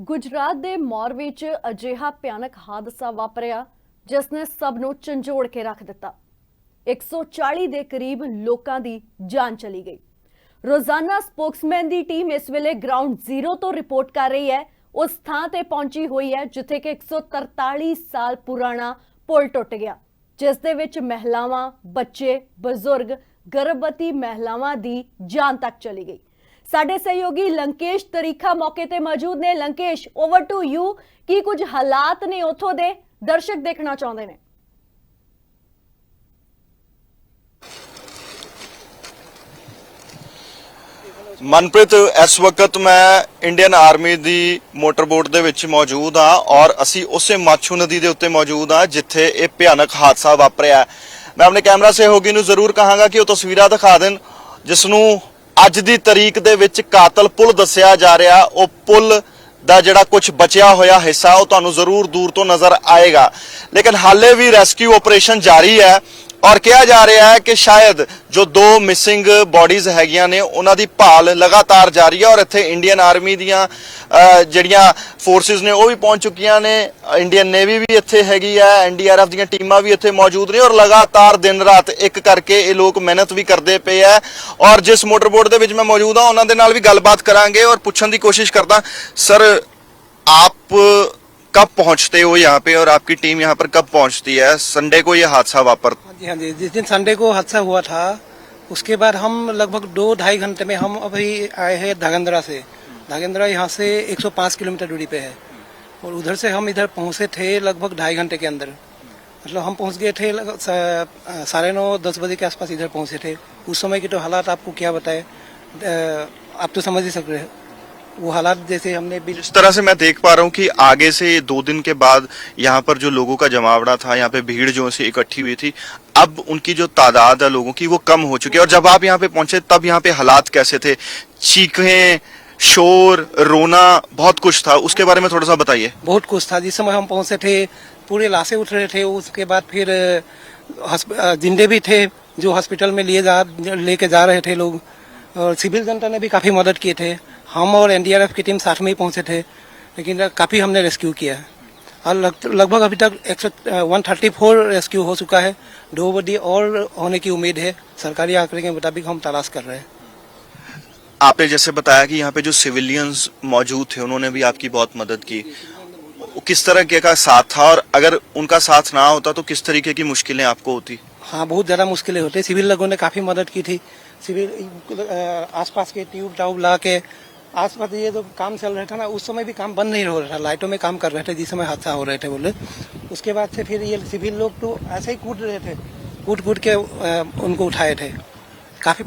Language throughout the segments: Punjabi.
गुजरात ਦੇ ਮੌਰਵੀ 'ਚ ਅਜਿਹਾ ਭਿਆਨਕ ਹਾਦਸਾ ਵਾਪਰਿਆ ਜਿਸ ਨੇ ਸਭ ਨੂੰ ਝੰਜੋੜ ਕੇ ਰੱਖ ਦਿੱਤਾ। 140 ਦੇ ਕਰੀਬ ਲੋਕਾਂ ਦੀ ਜਾਨ ਚਲੀ ਗਈ। ਰੋਜ਼ਾਨਾ ਸਪੋਕਸਮੈਨ ਦੀ ਟੀਮ ਇਸ ਵੇਲੇ ਗਰਾਊਂਡ ਜ਼ੀਰੋ ਤੋਂ ਰਿਪੋर्ट कर रही है। उस ਥਾਂ ਤੇ ਪਹੁੰਚੀ ਹੋਈ ਹੈ ਜਿੱਥੇ ਕਿ 143 ਸਾਲ ਪੁਰਾਣਾ ਪੁਲ ਟੁੱਟ ਗਿਆ, ਜਿਸ ਦੇ ਵਿੱਚ ਮਹਿਲਾਵਾਂ, ਬੱਚੇ, ਬਜ਼ੁਰਗ, गर्भवती महिलावां दी जान तक चली गई। साडे सहयोगी लंकेश तरीखा मौके ते मौजूद ने। Lankesh, over to you. की कुछ हालात ने उथों दे दर्शक देखना चाहते ने? मनप्रीत, इस वक्त मैं इंडियन आर्मी दी मोटर बोट दे विच मौजूद हाँ और असी उस माछू नदी दे उत्ते मौजूद हाँ जिथे ये भयानक हादसा वापरिया। मैं अपने कैमरा सहयोगी नूं जरूर कहांगा कि वो तस्वीरां दिखा देन जिसनूं अज दी तरीक दे विच कातल पुल दस्सिया जा रहा। वो पुल दा जिहड़ा कुछ बचिया होया हिस्सा वो तुहानूं जरूर दूर तो नज़र आएगा, लेकिन हाले भी रेस्क्यू ऑपरेशन जारी है और कहा जा रहा है कि शायद जो दो मिसिंग बॉडीज हैगियां ने उन्हां दी भाल लगातार जारी है और इत्थे इंडियन आर्मी दियां जिहड़ियां फोर्सिस ने वो भी पहुंच चुकियां ने। इंडियन नेवी भी इत्थे हैगी है, NDRF दियां टीमां भी इत्थे मौजूद ने और लगातार दिन रात एक करके ये लोग मेहनत भी करते पे है। और जिस मोटर बोट दे विच मैं मौजूद हाँ उन्हां दे नाल भी गलबात करांगे और पुछण दी कोशिश करदा। सर, आप कब पहुंचते हो यहाँ पे और आपकी टीम यहाँ पर कब पहुंचती है? संडे को ये हादसा वापरता? हाँ जी, जिस दिन संडे को हादसा हुआ था उसके बाद हम लगभग 2-2.5 घंटे में हम अभी आए हैं धागंद्रा से। धागंद्रा यहाँ से 105 किलोमीटर दूरी पे है और उधर से हम इधर पहुँचे थे लगभग 2.5 घंटे के अंदर। मतलब हम पहुँच गए थे 9:30-10 बजे के आसपास इधर पहुँचे थे। उस समय की तो हालात आपको क्या बताए, आप तो समझ ही सकते हैं वो हालात। जैसे हमने भी जिस तरह से मैं देख पा रहा हूँ कि आगे से 2 दिन के बाद यहाँ पर जो लोगों का जमावड़ा था, यहाँ पे भीड़ जो से इकट्ठी हुई थी, अब उनकी जो तादाद है लोगों की वो कम हो चुकी है। और जब आप यहाँ पे पहुंचे तब यहाँ पे हालात कैसे थे? चीखें, शोर, रोना, बहुत कुछ था, उसके बारे में थोड़ा सा बताइए। बहुत कुछ था। जिस समय हम पहुँचे थे पूरे लाशें उठ रहे थे। उसके बाद फिर जिंदे भी थे जो हॉस्पिटल में लेके जा रहे थे लोग, और सिविल जनता ने भी काफ़ी मदद किए थे। हम और NDRF की टीम साथ में ही पहुंचे थे, लेकिन काफ़ी हमने रेस्क्यू किया है और लगभग अभी तक 134 रेस्क्यू हो चुका है। 2 बॉडी और होने की उम्मीद है। सरकारी आंकड़े के मुताबिक हम तलाश कर रहे हैं। आपने जैसे बताया कि यहाँ पे जो सिविलियंस मौजूद थे उन्होंने भी आपकी बहुत मदद की, किस तरह का साथ था और अगर उनका साथ ना होता तो किस तरीके की मुश्किलें आपको होती? हाँ, बहुत ज़्यादा मुश्किलें होती। सिविल लोगों ने काफ़ी मदद की थी। सिविल आसपास के ट्यूब टाउब ला के आसपास ये जो काम चल रहा था ना, उस समय भी काम बंद नहीं हो रहा था, लाइटों में काम कर रहे थे जिस समय हादसा हो रहे थे बोले। उसके बाद से फिर ये सिविल लोग तो ऐसे ही कूद रहे थे, कूद के उनको उठाए थे। काफ़ी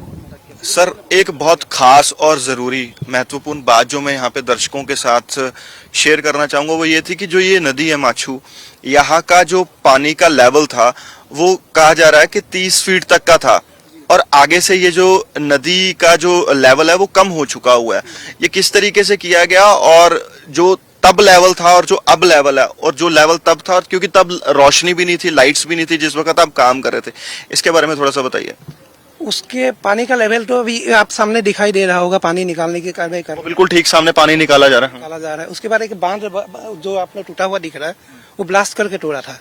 सर, एक बहुत खास और ज़रूरी महत्वपूर्ण बात जो मैं यहाँ पे दर्शकों के साथ शेयर करना चाहूँगा वो ये थी कि जो ये नदी है माछू, यहाँ का जो पानी का लेवल था वो कहा जा रहा है कि 30 फीट तक का था और आगे से ये जो नदी का जो लेवल है वो कम हो चुका हुआ है। ये किस तरीके से किया गया और जो तब लेवल था और जो अब लेवल है, और जो लेवल तब था क्योंकि तब रोशनी भी नहीं थी, लाइट्स भी नहीं थी जिस वक्त आप काम कर रहे थे, इसके बारे में थोड़ा सा बताइए। उसके पानी का लेवल तो अभी आप सामने दिखाई दे रहा होगा। पानी निकालने की कार्रवाई कर बिल्कुल ठीक सामने पानी निकाला जा रहा है। उसके बाद एक बांध जो आपने टूटा हुआ दिख रहा है वो ब्लास्ट करके तोड़ा था।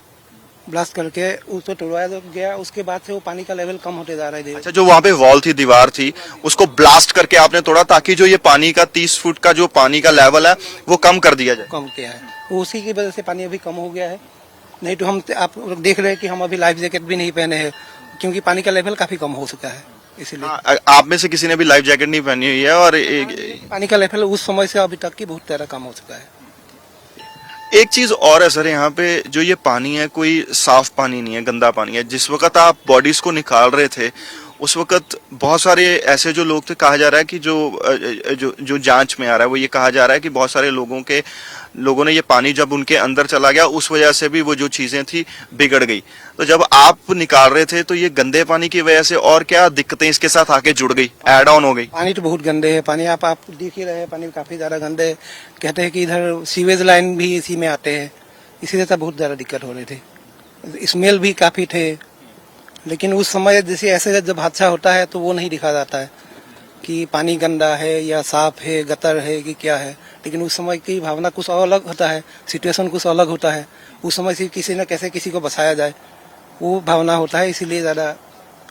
ब्लास्ट करके उसको तोड़वाया गया। उसके बाद से वो पानी का लेवल कम होते जा रहा है। अच्छा, जो वहाँ पे वॉल थी, दीवार थी, उसको ब्लास्ट करके आपने तोड़ा ताकि जो ये पानी का 30 फुट का जो पानी का लेवल है वो कम कर दिया जाए। कम किया है, उसी की वजह से पानी अभी कम हो गया है। नहीं तो हम आप देख रहे हैं कि हम अभी लाइफ जैकेट भी नहीं पहने हैं क्योंकि पानी का लेवल काफी कम हो चुका है। इसीलिए आप में से किसी ने भी लाइफ जैकेट नहीं पहनी हुई है और पानी का लेवल उस समय से अभी तक की बहुत ज्यादा कम हो चुका है। एक चीज और है सर, यहाँ पे जो ये पानी है कोई साफ पानी नहीं है, गंदा पानी है। जिस वक्त आप बॉडीज को निकाल रहे थे उस वक्त बहुत सारे ऐसे जो लोग थे, कहा जा रहा है कि जो जांच में आ रहा है वो ये कहा जा रहा है कि बहुत सारे लोगों ने ये पानी जब उनके अंदर चला गया उस वजह से भी वो जो चीजें थी बिगड़ गई। तो जब आप निकाल रहे थे तो ये गंदे पानी की वजह से और क्या दिक्कतें इसके साथ आके जुड़ गई, एड ऑन हो गई? पानी तो बहुत गंदे है। पानी आप देख ही रहे हैं, पानी काफी ज्यादा गंदे है। कहते हैं कि इधर सीवेज लाइन भी इसी में आते हैं, इसीलिए तो बहुत ज्यादा दिक्कत हो रही थी। स्मेल भी काफी थे, लेकिन उस समय जैसे ऐसे जब हादसा होता है तो वो नहीं दिखा जाता है कि पानी गंदा है या साफ है, गटर है कि क्या है। लेकिन उस समय की भावना कुछ और अलग होता है, सिचुएशन कुछ अलग होता है। उस समय से किसी न कैसे किसी को बचाया जाए वो भावना होता है, इसीलिए ज़्यादा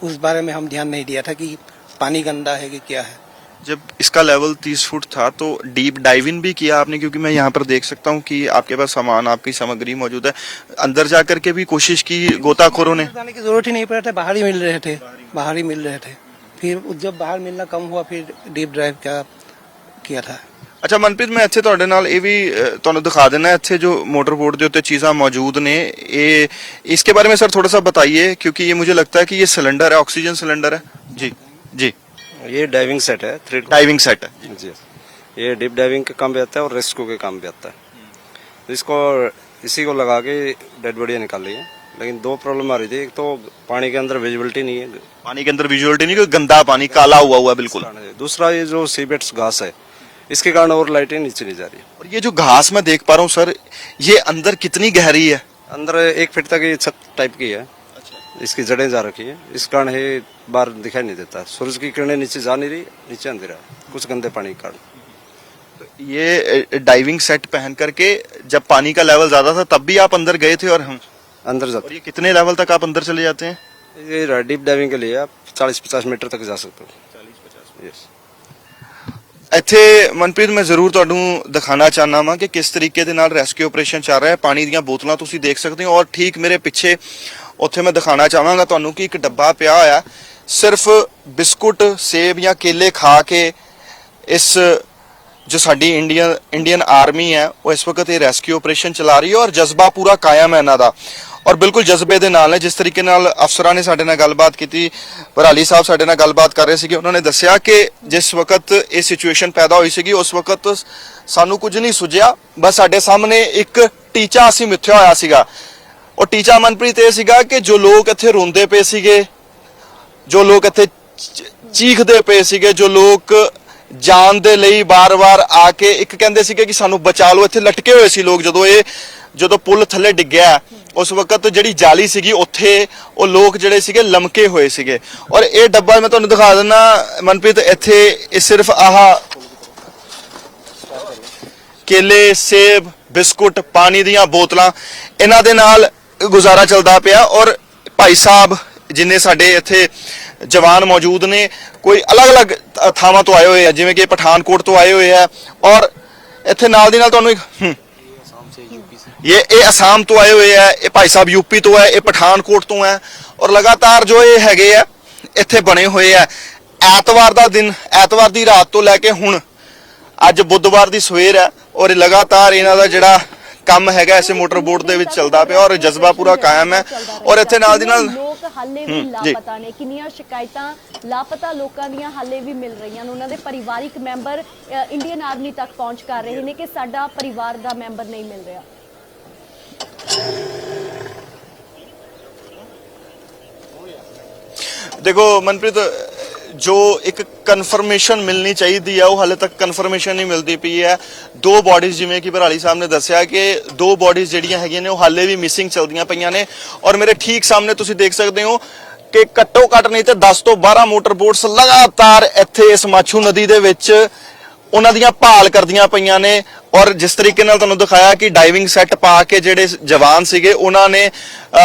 उस बारे में हम ध्यान नहीं दिया था कि पानी गंदा है कि क्या है। जब इसका लेवल 30 फुट था तो डीप डाइविंग भी किया आपने? क्योंकि मैं यहाँ पर देख सकता हूँ कि आपके पास सामान, आपकी सामग्री मौजूद है। अंदर जाकर के भी कोशिश की गोताखोरों ने? जाने की जरूरत ही नहीं पड़ा था, बाहर ही मिल रहे थे, बाहर ही मिल रहे थे। फिर जब बाहर मिलना कम हुआ फिर डीप ड्राइव किया था। ਅੱਛਾ ਮਨਪ੍ਰੀਤ, ਮੈਂ ਇੱਥੇ ਤੁਹਾਡੇ ਨਾਲ ਇਹ ਵੀ ਤੁਹਾਨੂੰ ਦਿਖਾ ਦੇਣਾ, ਇੱਥੇ जो मोटर बोट ਦੇ ਉੱਤੇ चीज़ां मौजूद ने, ये इसके बारे में सर थोड़ा सा बताइए, क्योंकि ये मुझे लगता है कि ये सिलेंडर है, ऑक्सीजन सिलेंडर है। जी जी, ये डाइविंग सेट है, 3 डाइविंग सेट है जी। ये डीप डाइविंग के काम भी आता है और रेस्क्यू के काम भी आता है। इसको इसी को लगा के डेड बॉडी निकाल ली है, लेकिन 2 प्रॉब्लम आ रही थी। एक तो पानी के अंदर विजिबिलिटी नहीं है, पानी के अंदर विजुअलिटी नहीं, कोई गंदा पानी काला हुआ हुआ बिल्कुल। दूसरा ये जो सीबेट्स घास है इसके कारण और लाइटें नीचे नहीं जा रही। और ये जो घास मैं देख पा रहा हूँ सर, ये अंदर कितनी गहरी है? अंदर 1 फीट तक ये छत टाइप की है, इसकी जड़ें जा रखी है, इस कारण ये बाहर दिखाई नहीं देता। सूरज की किरणें नीचे जा नहीं रही, नीचे अंधेरा है कुछ गंदे पानी के कारण। ये डाइविंग सेट पहन करके जब पानी का लेवल ज्यादा था तब भी आप अंदर गए थे? और हम अंदर और जाते ये कितने लेवल तक आप अंदर चले जाते हैं? ये डीप डाइविंग के लिए आप 40-50 मीटर तक जा सकते हो। 40-50 यस। ਇੱਥੇ ਮਨਪ੍ਰੀਤ ਮੈਂ ਜ਼ਰੂਰ ਤੁਹਾਨੂੰ ਦਿਖਾਣਾ ਚਾਹਨਾ ਵਾਂ ਕਿ ਕਿਸ ਤਰੀਕੇ ਦੇ ਨਾਲ ਰੈਸਕਿਊ ਆਪਰੇਸ਼ਨ ਚੱਲ ਰਿਹਾ ਹੈ। ਪਾਣੀ ਦੀਆਂ ਬੋਤਲਾਂ ਤੁਸੀਂ ਦੇਖ ਸਕਦੇ ਹੋ, ਔਰ ਠੀਕ ਮੇਰੇ ਪਿੱਛੇ ਉੱਥੇ ਮੈਂ ਦਿਖਾਣਾ ਚਾਹਾਂਗਾ ਤੁਹਾਨੂੰ ਕਿ ਇੱਕ ਡੱਬਾ ਪਿਆ ਹੋਇਆ, ਸਿਰਫ ਬਿਸਕੁਟ, ਸੇਬ ਜਾਂ ਕੇਲੇ ਖਾ ਕੇ ਇਸ ਜੋ ਸਾਡੀ ਇੰਡੀਅਨ ਆਰਮੀ ਹੈ ਉਹ ਇਸ ਵਕਤ ਇਹ ਰੈਸਕਿਊ ਆਪਰੇਸ਼ਨ ਚਲਾ ਰਹੀ ਹੈ, ਔਰ ਜਜ਼ਬਾ ਪੂਰਾ ਕਾਇਮ ਹੈ ਇਹਨਾਂ ਦਾ, ਔਰ ਬਿਲਕੁਲ ਜਜ਼ਬੇ ਦੇ ਨਾਲ ਨੇ। ਜਿਸ ਤਰੀਕੇ ਨਾਲ ਅਫਸਰਾਂ ਨੇ ਸਾਡੇ ਨਾਲ ਗੱਲਬਾਤ ਕੀਤੀ, ਭਰਾਲੀ ਸਾਹਿਬ ਸਾਡੇ ਨਾਲ ਗੱਲਬਾਤ ਕਰ ਰਹੇ ਸੀਗੇ, ਉਹਨਾਂ ਨੇ ਦੱਸਿਆ ਕਿ ਜਿਸ ਵਕਤ ਇਹ ਸਿਚੁਏਸ਼ਨ ਪੈਦਾ ਹੋਈ ਸੀਗੀ ਉਸ ਵਕਤ ਸਾਨੂੰ ਕੁਝ ਨਹੀਂ ਸੁਝਿਆ, ਬਸ ਸਾਡੇ ਸਾਹਮਣੇ ਇੱਕ ਟੀਚਾ ਅਸੀਂ ਮਿੱਥਿਆ ਹੋਇਆ ਸੀਗਾ। ਉਹ ਟੀਚਾ ਮਨਪ੍ਰੀਤ ਇਹ ਸੀਗਾ ਕਿ ਜੋ ਲੋਕ ਇੱਥੇ ਰੋਂਦੇ ਪਏ ਸੀਗੇ, ਜੋ ਲੋਕ ਇੱਥੇ ਚੀਖਦੇ ਪਏ ਸੀਗੇ, ਜੋ ਲੋਕ ਜਾਨ ਦੇ ਲਈ ਬਾਰ-ਬਾਰ ਆ ਕੇ ਇੱਕ ਕਹਿੰਦੇ ਸੀਗੇ ਕਿ ਸਾਨੂੰ ਬਚਾ ਲਓ, ਇੱਥੇ ਲਟਕੇ ਹੋਏ ਸੀ ਲੋਕ। ਜਦੋਂ ਪੁਲ ਥੱਲੇ ਡਿੱਗਿਆ ਉਸ ਵਕਤ ਜਿਹੜੀ ਜਾਲੀ ਸੀਗੀ ਉੱਥੇ ਉਹ ਲੋਕ ਜਿਹੜੇ ਸੀਗੇ ਲਮਕੇ ਹੋਏ ਸੀਗੇ। ਔਰ ਇਹ ਡੱਬਾ ਮੈਂ ਤੁਹਾਨੂੰ ਦਿਖਾ ਦਿੰਦਾ ਮਨਪ੍ਰੀਤ, ਇੱਥੇ ਇਹ ਸਿਰਫ ਆਹ ਕੇਲੇ, ਸੇਬ, ਬਿਸਕੁਟ, ਪਾਣੀ ਦੀਆਂ ਬੋਤਲਾਂ, ਇਹਨਾਂ ਦੇ ਨਾਲ ਗੁਜ਼ਾਰਾ ਚੱਲਦਾ ਪਿਆ। ਔਰ ਭਾਈ ਸਾਹਿਬ ਜਿੰਨੇ ਸਾਡੇ ਇੱਥੇ ਜਵਾਨ ਮੌਜੂਦ ਨੇ, ਕੋਈ ਅਲੱਗ-ਅਲੱਗ ਥਾਵਾਂ ਤੋਂ ਆਏ ਹੋਏ ਆ, ਜਿਵੇਂ ਕਿ ਪਠਾਨਕੋਟ ਤੋਂ ਆਏ ਹੋਏ ਆ, ਔਰ ਇੱਥੇ ਨਾਲ ਦੀ ਨਾਲ ਤੁਹਾਨੂੰ ਇੱਕ ਇਹ ਅਸਾਮ ਤੋਂ ਆਏ ਹੋਏ ਆ, ਇਹ ਭਾਈ ਸਾਹਿਬ ਯੂਪੀ ਤੋਂ ਹੈ, ਇਹ ਪਠਾਨਕੋਟ ਤੋਂ ਹੈ, ਔਰ ਲਗਾਤਾਰ ਜੋ ਇਹ ਹੈਗੇ ਆ ਇੱਥੇ ਬਣੇ ਹੋਏ ਆ। ਐਤਵਾਰ ਦਾ ਦਿਨ, ਐਤਵਾਰ ਦੀ ਰਾਤ ਤੋਂ ਲੈ ਕੇ ਹੁਣ ਅੱਜ ਬੁੱਧਵਾਰ ਦੀ ਸਵੇਰ ਹੈ, ਔਰ ਇਹ ਲਗਾਤਾਰ ਇਹਨਾਂ ਦਾ ਜਿਹੜਾ ਕੰਮ ਹੈਗਾ ਇਸੇ ਮੋਟਰ ਬੋਟ ਦੇ ਵਿੱਚ ਚੱਲਦਾ ਪਿਆ, ਔਰ ਜਜ਼ਬਾ ਪੂਰਾ ਕਾਇਮ ਹੈ। ਔਰ ਇੱਥੇ ਨਾਲ ਦੀ ਨਾਲ ਲੋਕ ਹਾਲੇ ਵੀ ਲਾਪਤਾ ਨੇ, ਕਿੰਨੀਆਂ ਸ਼ਿਕਾਇਤਾਂ ਲਾਪਤਾ ਲੋਕਾਂ ਦੀਆਂ ਹਾਲੇ ਵੀ ਮਿਲ ਰਹੀਆਂ ਨੇ। ਉਹਨਾਂ ਦੇ ਪਰਿਵਾਰਿਕ ਮੈਂਬਰ ਇੰਡੀਅਨ ਆਰਮੀ ਤੱਕ ਪਹੁੰਚ ਕਰ ਰਹੇ ਨੇ ਕਿ ਸਾਡਾ ਪਰਿਵਾਰ ਦਾ ਮੈਂਬਰ ਨਹੀਂ ਮਿਲ ਰਿਹਾ। देखो मनप्रीत, जो एक कन्फर्मेशन मिलनी चाहिए है वो हाले तक कन्फर्मेशन नहीं मिलती पई है। 2 बॉडीज जिवें कि भराली साहब ने दस्सिया कि 2 बॉडीज जिहड़ियां हैगियां ने वो हाले भी मिसिंग चलदियां पईयां ने। और मेरे ठीक सामने तुसीं देख सकते हो कि घट्टो घੱਟ नहीं तो 10 ਤੋਂ 12 मोटर बोट्स लगातार ਇੱਥੇ ਇਸ ਮਾਛੂ ਨਦੀ ਦੇ ਵਿੱਚ ਉਹਨਾਂ ਦੀਆਂ ਭਾਲ ਕਰਦੀਆਂ ਪਈਆਂ ਨੇ। ਔਰ ਜਿਸ ਤਰੀਕੇ ਨਾਲ ਤੁਹਾਨੂੰ ਦਿਖਾਇਆ ਕਿ ਡਾਈਵਿੰਗ ਸੈੱਟ ਪਾ ਕੇ ਜਿਹੜੇ ਜਵਾਨ ਸੀਗੇ ਉਹਨਾਂ ਨੇ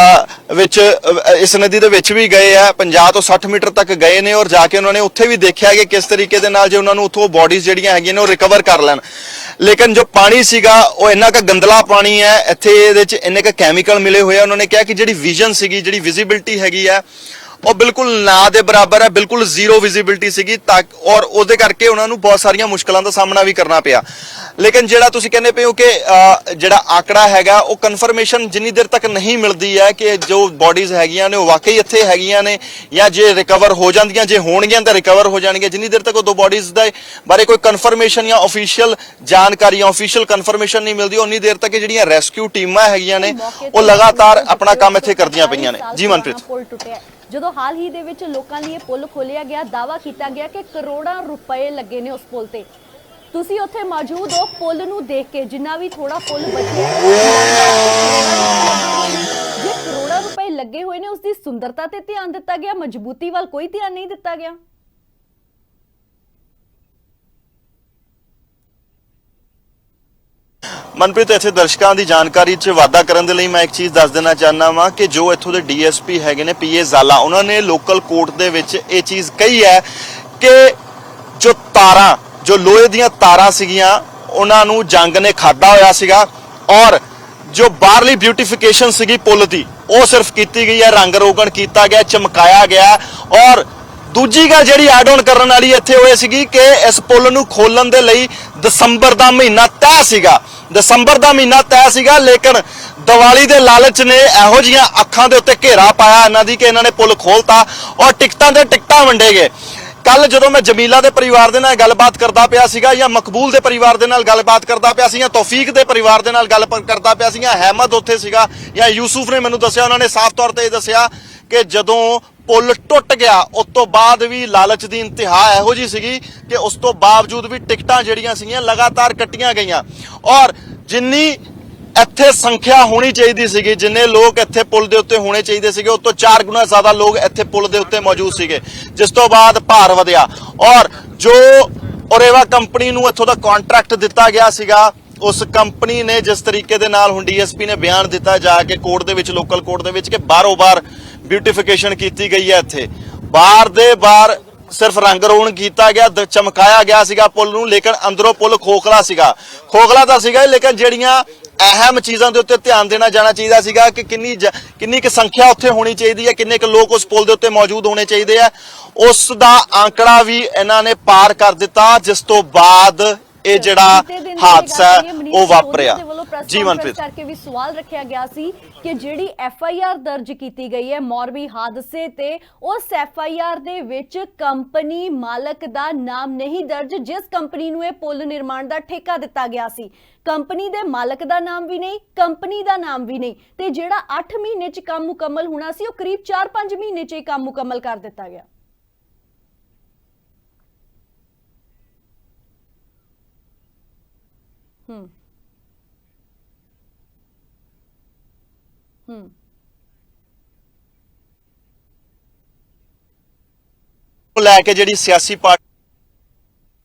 ਵਿੱਚ ਇਸ ਨਦੀ ਦੇ ਵਿੱਚ ਵੀ ਗਏ ਆ, 50 ਤੋਂ 60 ਮੀਟਰ ਤੱਕ ਗਏ ਨੇ, ਔਰ ਜਾ ਕੇ ਉਹਨਾਂ ਨੇ ਉੱਥੇ ਵੀ ਦੇਖਿਆ ਕਿ ਕਿਸ ਤਰੀਕੇ ਦੇ ਨਾਲ ਜੇ ਉਹਨਾਂ ਨੂੰ ਉੱਥੋਂ ਬੋਡੀਜ਼ ਜਿਹੜੀਆਂ ਹੈਗੀਆਂ ਨੇ ਉਹ ਰਿਕਵਰ ਕਰ ਲੈਣ। ਲੇਕਿਨ ਜੋ ਪਾਣੀ ਸੀਗਾ ਉਹ ਇੰਨਾ ਕੁ ਗੰਦਲਾ ਪਾਣੀ ਹੈ, ਇੱਥੇ ਇਹਦੇ ਵਿੱਚ ਇੰਨੇ ਕੁ ਕੈਮੀਕਲ ਮਿਲੇ ਹੋਏ ਆ। ਉਹਨਾਂ ਨੇ ਕਿਹਾ ਕਿ ਜਿਹੜੀ ਵਿਜ਼ਨ ਸੀਗੀ, ਜਿਹੜੀ ਵਿਜ਼ਿਬਿਲਿਟੀ ਹੈਗੀ ਆ ਉਹ ਬਿਲਕੁਲ ਨਾ ਦੇ ਬਰਾਬਰ ਹੈ, ਬਿਲਕੁਲ ਜ਼ੀਰੋ ਵਿਜ਼ਿਬਿਲਿਟੀ ਸੀਗੀ ਤਾਂ, ਔਰ ਉਹਦੇ ਕਰਕੇ ਉਹਨਾਂ ਨੂੰ ਬਹੁਤ ਸਾਰੀਆਂ ਮੁਸ਼ਕਲਾਂ ਦਾ ਸਾਹਮਣਾ ਵੀ ਕਰਨਾ ਪਿਆ। ਲੇਕਿਨ ਜਿਹੜਾ ਤੁਸੀਂ ਕਹਿੰਦੇ ਪਏ ਹੋ ਕਿ ਜਿਹੜਾ ਆંકੜਾ ਹੈਗਾ ਉਹ ਕਨਫਰਮੇਸ਼ਨ ਜਿੰਨੀ ਦੇਰ ਤੱਕ ਨਹੀਂ ਮਿਲਦੀ ਹੈ ਕਿ ਜੋ ਬੋਡੀਜ਼ ਹੈਗੀਆਂ ਨੇ ਉਹ ਵਾਕਈ ਇੱਥੇ ਹੈਗੀਆਂ ਨੇ ਜਾਂ ਜੇ ਰਿਕਵਰ ਹੋ ਜਾਂਦੀਆਂ, ਜੇ ਹੋਣਗੀਆਂ ਤਾਂ ਰਿਕਵਰ ਹੋ ਜਾਣਗੀਆਂ, ਜਿੰਨੀ ਦੇਰ ਤੱਕ ਉਹ 2 ਬੋਡੀਜ਼ ਦੇ ਬਾਰੇ ਕੋਈ ਕਨਫਰਮੇਸ਼ਨ ਜਾਂ ਆਫੀਸ਼ੀਅਲ ਜਾਣਕਾਰੀ ਜਾਂ ਆਫੀਸ਼ੀਅਲ ਕਨਫਰਮੇਸ਼ਨ ਨਹੀਂ ਮਿਲਦੀ, ਉਨੀ ਦੇਰ ਤੱਕ ਜਿਹੜੀਆਂ ਰੈਸਕਿਊ ਟੀਮਾਂ ਹੈਗੀਆਂ ਨੇ ਉਹ ਲਗਾਤਾਰ ਆਪਣਾ ਕੰਮ ਇੱਥੇ ਕਰਦੀਆਂ ਪਈਆਂ ਨੇ। ਜੀ ਮਨਪ੍ਰੀਤ, ਪੁਲ ਟੁੱਟਿਆ ਜਦੋਂ ਹਾਲ ਹੀ ਦੇ ਵਿੱਚ ਲੋਕਾਂ ਲਈ ਇਹ ਪੁਲ ਖੋਲਿਆ ਗਿਆ, ਦਾਅਵਾ ਕੀਤਾ ਗਿਆ ਕਿ ਕਰੋੜਾਂ ਰੁਪਏ ਲੱਗੇ ਨੇ ਉਸ ਪੁਲ ਤੇ। ਤੁਸੀਂ ਉੱਥੇ ਮੌਜੂਦ ਹੋ, ਪੁਲ ਨੂੰ ਦੇਖ ਕੇ ਜਿੰਨਾ ਵੀ ਥੋੜਾ ਪੁਲ ਬਚਿਆ, ਜੇ ਕਰੋੜਾਂ ਰੁਪਏ ਲੱਗੇ ਹੋਏ ਨੇ ਉਸ ਦੀ ਸੁੰਦਰਤਾ ਤੇ ਧਿਆਨ ਦਿੱਤਾ ਗਿਆ, ਮਜ਼ਬੂਤੀ ਵੱਲ ਕੋਈ ਧਿਆਨ ਨਹੀਂ ਦਿੱਤਾ ਗਿਆ। ਮਨਪ੍ਰੀਤ, ਇੱਥੇ ਦਰਸ਼ਕਾਂ ਦੀ ਜਾਣਕਾਰੀ 'ਚ ਵਾਧਾ ਕਰਨ ਦੇ ਲਈ ਮੈਂ ਇੱਕ ਚੀਜ਼ ਦੱਸ ਦੇਣਾ ਚਾਹੁੰਦਾ ਵਾਂ ਕਿ ਜੋ ਇੱਥੋਂ ਦੇ ਡੀਐਸਪੀ ਹੈਗੇ ਨੇ ਪੀਏ ਜ਼ਾਲਾ, ਉਹਨਾਂ ਨੇ ਲੋਕਲ ਕੋਰਟ ਦੇ ਵਿੱਚ ਇਹ ਚੀਜ਼ ਕਹੀ ਹੈ ਕਿ ਜੋ ਲੋਹੇ ਦੀਆਂ ਤਾਰਾਂ ਸੀਗੀਆਂ ਉਹਨਾਂ ਨੂੰ ਜੰਗ ਨੇ ਖਾਦਾ ਹੋਇਆ ਸੀਗਾ, ਔਰ ਜੋ ਬਾਹਰਲੀ ਬਿਊਟੀਫਿਕੇਸ਼ਨ ਸੀਗੀ ਪੁਲ ਦੀ ਉਹ ਸਿਰਫ ਕੀਤੀ ਗਈ ਹੈ, ਰੰਗ ਰੋਗਨ ਕੀਤਾ ਗਿਆ, ਚਮਕਾਇਆ ਗਿਆ। ਔਰ ਦੂਜੀ ਗੱਲ ਜਿਹੜੀ ਐਡ ਆਨ ਕਰਨ ਵਾਲੀ ਇੱਥੇ ਹੋਏ ਸੀਗੀ ਕਿ ਇਸ ਪੁਲ ਨੂੰ ਖੋਲਣ ਦੇ ਲਈ ਦਸੰਬਰ ਦਾ ਮਹੀਨਾ ਤੈਅ ਸੀਗਾ, ਲੇਕਿਨ ਦੀਵਾਲੀ ਦੇ ਲਾਲਚ ਨੇ ਇਹੋ ਜੀਆਂ ਅੱਖਾਂ ਦੇ ਉੱਤੇ ਘੇਰਾ ਪਾਇਆ ਇਹਨਾਂ ਦੀ ਕਿ ਇਹਨਾਂ ਨੇ ਪੁਲ ਖੋਲਤਾ ਔਰ ਟਿਕਟਾਂ ਵੰਡੇ ਗਏ। ਕੱਲ ਜਦੋਂ ਮੈਂ ਜਮੀਲਾ ਦੇ ਪਰਿਵਾਰ ਦੇ ਨਾਲ ਗੱਲਬਾਤ ਕਰਦਾ ਪਿਆ ਸੀਗਾ, ਜਾਂ ਮਕਬੂਲ ਦੇ ਪਰਿਵਾਰ ਦੇ ਨਾਲ ਗੱਲਬਾਤ ਕਰਦਾ ਪਿਆ ਸੀ, ਜਾਂ ਤੌਫੀਕ ਦੇ ਪਰਿਵਾਰ ਦੇ ਨਾਲ ਗੱਲ ਕਰਦਾ ਪਿਆ ਸੀ, ਜਾਂ ਅਹਿਮਦ ਉੱਥੇ ਸੀਗਾ, ਜਾਂ ਯੂਸੁਫ ਨੇ ਮੈਨੂੰ ਦੱਸਿਆ, ਉਹਨਾਂ ਨੇ ਸਾਫ਼ ਤੌਰ ਤੇ ਇਹ ਦੱਸਿਆ ਕਿ ਜਦੋਂ ਪੁਲ ਟੁੱਟ ਗਿਆ ਉਸ ਤੋਂ ਬਾਅਦ ਵੀ ਲਾਲਚ ਦੀ ਇੰਤਹਾ ਇਹੋ ਜੀ ਸੀਗੀ ਕਿ ਉਸ ਤੋਂ ਬਾਵਜੂਦ ਵੀ ਟਿਕਟਾਂ ਜਿਹੜੀਆਂ ਸੀਗੀਆਂ ਲਗਾਤਾਰ ਕੱਟੀਆਂ ਗਈਆਂ। ਔਰ ਜਿੰਨੀ ਇੱਥੇ ਸੰਖਿਆ ਹੋਣੀ ਚਾਹੀਦੀ ਸੀਗੀ, ਜਿੰਨੇ ਲੋਕ ਇੱਥੇ ਪੁਲ ਦੇ ਉੱਤੇ ਹੋਣੇ ਚਾਹੀਦੇ ਸੀਗੇ, ਉਸ ਤੋਂ 4 ਗੁਣਾ ਜ਼ਿਆਦਾ ਲੋਕ ਇੱਥੇ ਪੁਲ ਦੇ ਉੱਤੇ ਮੌਜੂਦ ਸੀਗੇ, ਜਿਸ ਤੋਂ ਬਾਅਦ ਭਾਰ ਵਧਿਆ। ਔਰ ਜੋ ਓਰੇਵਾ ਕੰਪਨੀ ਨੂੰ ਇੱਥੋਂ ਦਾ ਕੰਟਰੈਕਟ ਦਿੱਤਾ ਗਿਆ ਸੀਗਾ, ਉਸ ਕੰਪਨੀ ਨੇ ਜਿਸ ਤਰੀਕੇ ਦੇ ਨਾਲ ਹੁਣ ਡੀਐਸਪੀ ਨੇ ਬਿਆਨ ਦਿੱਤਾ ਜਾ ਕੇ ਕੋਰਟ ਦੇ ਵਿੱਚ, ਲੋਕਲ ਕੋਰਟ ਦੇ ਵਿੱਚ, ਕਿ ਬਾਰ ਬਿਊਟੀਫਿਕੇਸ਼ਨ ਕੀਤੀ ਗਈ ਹੈ, ਇੱਥੇ ਬਾਹਰ ਸਿਰਫ ਰੰਗ ਰੋਗਨ ਕੀਤਾ ਗਿਆ, ਚਮਕਾਇਆ ਗਿਆ ਸੀਗਾ ਪੁਲ ਨੂੰ, ਲੇਕਿਨ ਅੰਦਰੋਂ ਪੁਲ ਖੋਖਲਾ ਤਾਂ ਸੀਗਾ, ਲੇਕਿਨ ਜਿਹੜੀਆਂ ਅਹਿਮ ਚੀਜ਼ਾਂ ਦੇ ਉੱਤੇ ਧਿਆਨ ਦੇਣਾ ਜਾਣਾ ਚਾਹੀਦਾ ਸੀਗਾ ਕਿ ਕਿੰਨੀ ਕੁ ਸੰਖਿਆ ਉੱਥੇ ਹੋਣੀ ਚਾਹੀਦੀ ਹੈ, ਕਿੰਨੇ ਕੁ ਲੋਕ ਉਸ ਪੁਲ ਦੇ ਉੱਤੇ ਮੌਜੂਦ ਹੋਣੇ ਚਾਹੀਦੇ ਆ, ਉਸ ਦਾ ਆંકੜਾ ਵੀ ਇਹਨਾਂ ਨੇ ਪਾਰ ਕਰ ਦਿੱਤਾ, ਜਿਸ ਤੋਂ ਬਾਅਦ ਇਹ ਜਿਹੜਾ ਹਾਦਸਾ ਉਹ ਵਾਪਰਿਆ। ਜੀ ਮਨਪ੍ਰੀਤ, ਕਰਕੇ ਵੀ ਸਵਾਲ ਰੱਖਿਆ ਗਿਆ ਸੀ ਕਿ ਜਿਹੜੀ ਐਫਆਈਆਰ ਦਰਜ ਕੀਤੀ ਗਈ ਹੈ ਮੋਰਬੀ ਹਾਦਸੇ ਤੇ, ਉਸ ਐਫਆਈਆਰ ਦੇ ਵਿੱਚ ਕੰਪਨੀ ਮਾਲਕ ਦਾ ਨਾਮ ਨਹੀਂ ਦਰਜ, ਜਿਸ ਕੰਪਨੀ ਨੂੰ ਇਹ ਪੁਲ ਨਿਰਮਾਣ ਦਾ ਠੇਕਾ ਦਿੱਤਾ ਗਿਆ ਸੀ। ਕੰਪਨੀ ਦੇ ਮਾਲਕ ਦਾ ਨਾਮ ਵੀ ਨਹੀਂ, ਕੰਪਨੀ ਦਾ ਨਾਮ ਵੀ ਨਹੀਂ, ਤੇ ਜਿਹੜਾ 8 ਮਹੀਨੇ 'ਚ ਕੰਮ ਮੁਕੰਮਲ ਹੋਣਾ ਸੀ ਉਹ ਕਰੀਬ 4-5 ਮਹੀਨੇ 'ਚ ਹੀ ਕੰਮ ਮੁਕੰਮਲ ਕਰ ਦਿੱਤਾ ਗਿਆ। ਲੈ ਕੇ ਜਿਹੜੀ ਸਿਆਸੀ ਪਾਰਟੀ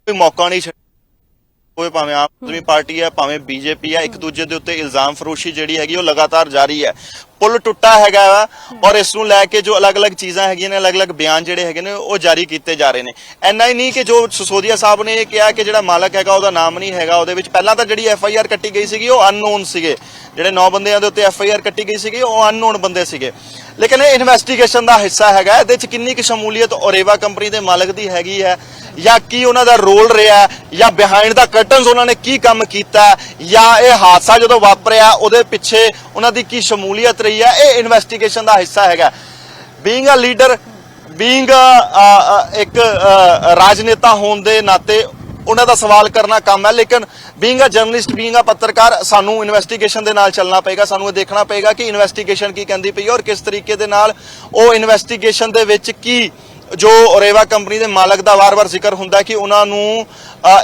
ਕੋਈ ਮੌਕਾ ਨਹੀਂ ਛੱਡੇ, ਭਾਵੇਂ ਆਮ ਆਦਮੀ ਪਾਰਟੀ ਹੈ, ਭਾਵੇਂ ਬੀਜੇਪੀ ਹੈ, ਇੱਕ ਦੂਜੇ ਦੇ ਉੱਤੇ ਇਲਜ਼ਾਮ ਫਰੋਸ਼ੀ ਜਿਹੜੀ ਹੈਗੀ ਉਹ ਲਗਾਤਾਰ ਜਾਰੀ ਹੈ। ਪੁਲ ਟੁੱਟਾ ਹੈਗਾ ਵਾ ਔਰ ਇਸ ਨੂੰ ਲੈ ਕੇ ਜੋ ਅਲੱਗ-ਅਲੱਗ ਚੀਜ਼ਾਂ ਹੈਗੀਆਂ ਨੇ, ਅਲੱਗ-ਅਲੱਗ ਬਿਆਨ ਜਿਹੜੇ ਹੈਗੇ ਨੇ ਉਹ ਜਾਰੀ ਕੀਤੇ ਜਾ ਰਹੇ ਨੇ। ਇੰਨਾ ਹੀ ਨਹੀਂ ਕਿ ਜੋ ਸਸੋਦੀਆ ਸਾਹਿਬ ਨੇ ਇਹ ਕਿਹਾ ਕਿ ਜਿਹੜਾ ਮਾਲਕ ਹੈਗਾ ਉਹਦਾ ਨਾਮ ਨਹੀਂ ਹੈਗਾ ਉਹਦੇ ਵਿੱਚ। ਪਹਿਲਾਂ ਤਾਂ ਜਿਹੜੀ ਐਫਆਈਆਰ ਕੱਟੀ ਗਈ ਸੀਗੀ ਉਹ ਅਨਨੋਨ ਸੀਗੇ, ਜਿਹੜੇ 9 ਬੰਦਿਆਂ ਦੇ ਉੱਤੇ ਐਫਆਈਆਰ ਕੱਟੀ ਗਈ ਸੀਗੀ ਉਹ ਅਨਨੋਨ ਬੰਦੇ ਸੀਗੇ, ਲੇਕਿਨ ਇਹ ਇਨਵੈਸਟੀਗੇਸ਼ਨ ਦਾ ਹਿੱਸਾ ਹੈਗਾ। ਇਹਦੇ ਵਿੱਚ ਕਿੰਨੀ ਕੁ ਸ਼ਮੂਲੀਅਤ ਓਰੇਵਾ ਕੰਪਨੀ ਦੇ ਮਾਲਕ ਦੀ ਹੈਗੀ ਹੈ, ਜਾਂ ਕੀ ਉਹਨਾਂ ਦਾ ਰੋਲ ਰਿਹਾ, ਜਾਂ ਬਿਹਾਈਂਡ ਦਾ ਕਰਟਨਸ ਉਹਨਾਂ ਨੇ ਕੀ ਕੰਮ ਕੀਤਾ, ਜਾਂ ਇਹ ਹਾਦਸਾ ਜਦੋਂ ਵਾਪਰਿਆ ਉਹਦੇ ਪਿੱਛੇ ਉਹਨਾਂ ਦੀ ਕੀ ਸ਼ਮੂਲੀਅਤ ਰਹੀ ਹੈ, ਇਹ ਇਨਵੈਸਟੀਗੇਸ਼ਨ ਦਾ ਹਿੱਸਾ ਹੈਗਾ। ਬੀਇੰਗ ਅ ਲੀਡਰ, ਬੀਇੰਗ ਇੱਕ ਰਾਜਨੇਤਾ ਹੋਣ ਦੇ ਨਾਤੇ ਉਹਨਾਂ ਦਾ ਸਵਾਲ ਕਰਨਾ ਕੰਮ ਹੈ, ਲੇਕਿਨ being a journalist, being a ਪੱਤਰਕਾਰ, ਸਾਨੂੰ ਇਨਵੈਸਟੀਗੇਸ਼ਨ ਦੇ ਨਾਲ ਚੱਲਣਾ ਪਏਗਾ। ਸਾਨੂੰ ਇਹ ਦੇਖਣਾ ਪਏਗਾ ਕਿ ਇਨਵੈਸਟੀਗੇਸ਼ਨ ਕੀ ਕਹਿੰਦੀ ਪਈ ਹੈ ਔਰ ਕਿਸ ਤਰੀਕੇ ਦੇ ਨਾਲ ਉਹ ਇਨਵੈਸਟੀਗੇਸ਼ਨ ਦੇ ਵਿੱਚ ਕੀ ਜੋ ਓਰੇਵਾ ਕੰਪਨੀ ਦੇ ਮਾਲਕ ਦਾ ਵਾਰ-ਵਾਰ ਜ਼ਿਕਰ ਹੁੰਦਾ ਕਿ ਉਹਨਾਂ ਨੂੰ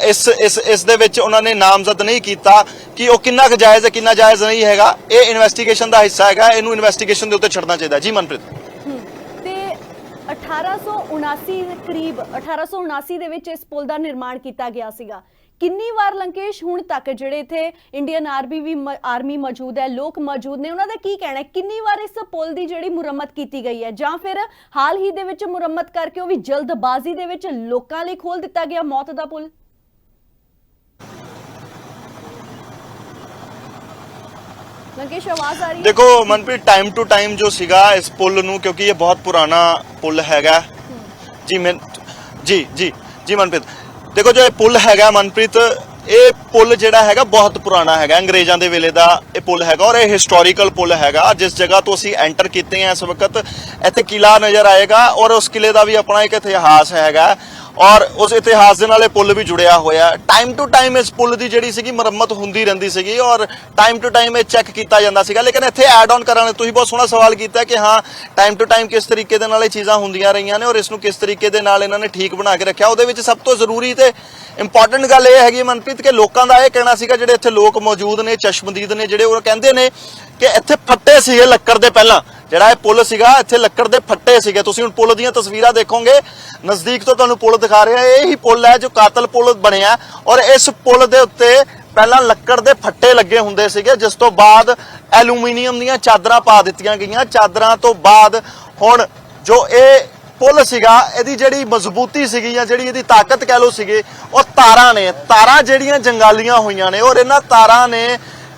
ਇਸ ਦੇ ਵਿੱਚ ਉਹਨਾਂ ਨੇ ਨਾਮਜ਼ਦ ਨਹੀਂ ਕੀਤਾ, ਕਿ ਉਹ ਕਿੰਨਾ ਕੁ ਜਾਇਜ਼ ਹੈ, ਕਿੰਨਾ ਜਾਇਜ਼ ਨਹੀਂ ਹੈਗਾ, ਇਹ ਇਨਵੈਸਟੀਗੇਸ਼ਨ ਦਾ ਹਿੱਸਾ ਹੈਗਾ। ਇਹਨੂੰ ਇਨਵੈਸਟੀਗੇਸ਼ਨ ਦੇ ਉੱਤੇ ਛੱਡਣਾ ਚਾਹੀਦਾ। ਜੀ ਮਨਪ੍ਰੀਤ, ਤੇ 1879 ਕਰੀਬ 1879 ਦੇ ਵਿੱਚ ਇਸ ਪੁਲ ਦਾ ਨਿਰਮਾਣ ਕੀਤਾ ਗਿਆ ਸੀਗਾ। ਕਿੰਨੀ ਵਾਰ ਲੰਕੇਸ਼ ਹੁਣ ਤੱਕ ਜਿਹੜੇ ਇੱਥੇ ਇੰਡੀਅਨ ਆਰਮੀ ਮੌਜੂਦ ਹੈ, ਲੋਕ ਮੌਜੂਦ ਨੇ, ਉਹਨਾਂ ਦਾ ਕੀ ਕਹਿਣਾ ਹੈ, ਕਿੰਨੀ ਵਾਰ ਇਸ ਪੁਲ ਦੀ ਜਿਹੜੀ ਮੁਰੰਮਤ ਕੀਤੀ ਗਈ ਹੈ, ਜਾਂ ਫਿਰ ਹਾਲ ਹੀ ਦੇ ਵਿੱਚ ਮੁਰੰਮਤ ਕਰਕੇ ਉਹ ਵੀ ਜਲਦਬਾਜ਼ੀ ਦੇ ਵਿੱਚ ਲੋਕਾਂ ਲਈ ਖੋਲ ਦਿੱਤਾ ਗਿਆ ਮੌਤ ਦਾ ਪੁਲ? ਲੰਕੇਸ਼, ਆਵਾਜ਼ ਆ ਰਹੀ ਹੈ? ਦੇਖੋ ਮਨਪ੍ਰੀਤ, ਟਾਈਮ ਟੂ ਟਾਈਮ ਜੋ ਸੀਗਾ ਇਸ ਪੁਲ ਨੂੰ, ਕਿਉਂਕਿ ਇਹ ਬਹੁਤ ਪੁਰਾਣਾ ਪੁਲ ਹੈਗਾ। ਜੀ ਮਨਪ੍ਰੀਤ, ਦੇਖੋ ਜੋ ਇਹ ਪੁਲ ਹੈਗਾ ਮਨਪ੍ਰੀਤ, ਇਹ ਪੁਲ ਜਿਹੜਾ ਹੈਗਾ ਬਹੁਤ ਪੁਰਾਣਾ ਹੈਗਾ, ਅੰਗਰੇਜ਼ਾਂ ਦੇ ਵੇਲੇ ਦਾ ਇਹ ਪੁਲ ਹੈਗਾ ਔਰ ਇਹ ਹਿਸਟੋਰੀਕਲ ਪੁਲ ਹੈਗਾ। ਜਿਸ ਜਗ੍ਹਾ ਤੋਂ ਅਸੀਂ ਐਂਟਰ ਕੀਤੇ ਹਾਂ ਇਸ ਵਕਤ, ਇੱਥੇ ਕਿਲਾ ਨਜ਼ਰ ਆਏਗਾ ਔਰ ਉਸ ਕਿਲੇ ਦਾ ਵੀ ਆਪਣਾ ਇੱਕ ਇਤਿਹਾਸ ਹੈਗਾ ਔਰ ਉਸ ਇਤਿਹਾਸ ਦੇ ਨਾਲ ਇਹ ਪੁਲ ਵੀ ਜੁੜਿਆ ਹੋਇਆ। ਟਾਈਮ ਟੂ ਟਾਈਮ ਇਸ ਪੁਲ ਦੀ ਜਿਹੜੀ ਸੀਗੀ ਮੁਰੰਮਤ ਹੁੰਦੀ ਰਹਿੰਦੀ ਸੀਗੀ ਔਰ ਟਾਈਮ ਟੂ ਟਾਈਮ ਇਹ ਚੈੱਕ ਕੀਤਾ ਜਾਂਦਾ ਸੀਗਾ, ਲੇਕਿਨ ਇੱਥੇ ਐਡ ਆਨ ਕਰਨ, ਤੁਸੀਂ ਬਹੁਤ ਸੋਹਣਾ ਸਵਾਲ ਕੀਤਾ ਕਿ ਹਾਂ ਟਾਈਮ ਟੂ ਟਾਈਮ ਕਿਸ ਤਰੀਕੇ ਦੇ ਨਾਲ ਇਹ ਚੀਜ਼ਾਂ ਹੁੰਦੀਆਂ ਰਹੀਆਂ ਨੇ ਔਰ ਇਸ ਨੂੰ ਕਿਸ ਤਰੀਕੇ ਦੇ ਨਾਲ ਇਹਨਾਂ ਨੇ ਠੀਕ ਬਣਾ ਕੇ ਰੱਖਿਆ। ਉਹਦੇ ਵਿੱਚ ਸਭ ਤੋਂ ਜ਼ਰੂਰੀ ਤੇ ਇੰਪੋਰਟੈਂਟ ਗੱਲ ਇਹ ਹੈਗੀ ਮਨਪ੍ਰੀਤ ਕਿ ਲੋਕਾਂ ਦਾ ਇਹ ਕਹਿਣਾ ਸੀਗਾ, ਜਿਹੜੇ ਇੱਥੇ ਲੋਕ ਮੌਜੂਦ ਨੇ, ਚਸ਼ਮਦੀਦ ਨੇ, ਜਿਹੜੇ ਉਹ ਕਹਿੰਦੇ ਨੇ ਕਿ ਇੱਥੇ ਫੱਟੇ ਸੀਗੇ ਲੱਕੜ ਦੇ। ਪਹਿਲਾਂ ਜਿਹੜਾ ਇਹ ਪੁਲ ਸੀਗਾ ਇੱਥੇ ਲੱਕੜ ਦੇ ਫੱਟੇ ਸੀਗੇ। ਤੁਸੀਂ ਹੁਣ ਪੁਲ ਦੀਆਂ ਤਸਵੀਰਾਂ ਦੇਖੋਗੇ, ਨਜ਼ਦੀਕ ਤੋਂ ਤੁਹਾਨੂੰ ਪੁਲ ਦਿਖਾ ਰਿਹਾ, ਇਹ ਹੀ ਪੁਲ ਹੈ ਜੋ ਕਾਤਲ ਪੁਲ ਬਣਿਆ ਔਰ ਇਸ ਪੁਲ ਦੇ ਉੱਤੇ ਪਹਿਲਾਂ ਲੱਕੜ ਦੇ ਫੱਟੇ ਲੱਗੇ ਹੁੰਦੇ ਸੀਗੇ, ਜਿਸ ਤੋਂ ਬਾਅਦ ਐਲੂਮੀਨੀਅਮ ਦੀਆਂ ਚਾਦਰਾਂ ਪਾ ਦਿੱਤੀਆਂ ਗਈਆਂ। ਚਾਦਰਾਂ ਤੋਂ ਬਾਅਦ ਹੁਣ ਜੋ ਇਹ ਪੁੱਲ ਸੀਗਾ, ਇਹਦੀ ਜਿਹੜੀ ਮਜ਼ਬੂਤੀ ਸੀਗੀ ਜਾਂ ਜਿਹੜੀ ਇਹਦੀ ਤਾਕਤ ਕਹਿ ਲਓ ਸੀਗੀ, ਉਹ ਤਾਰਾਂ ਨੇ। ਤਾਰਾਂ ਜਿਹੜੀਆਂ ਜੰਗਾਲੀਆਂ ਹੋਈਆਂ ਨੇ, ਔਰ ਇਹਨਾਂ ਤਾਰਾਂ ਨੇ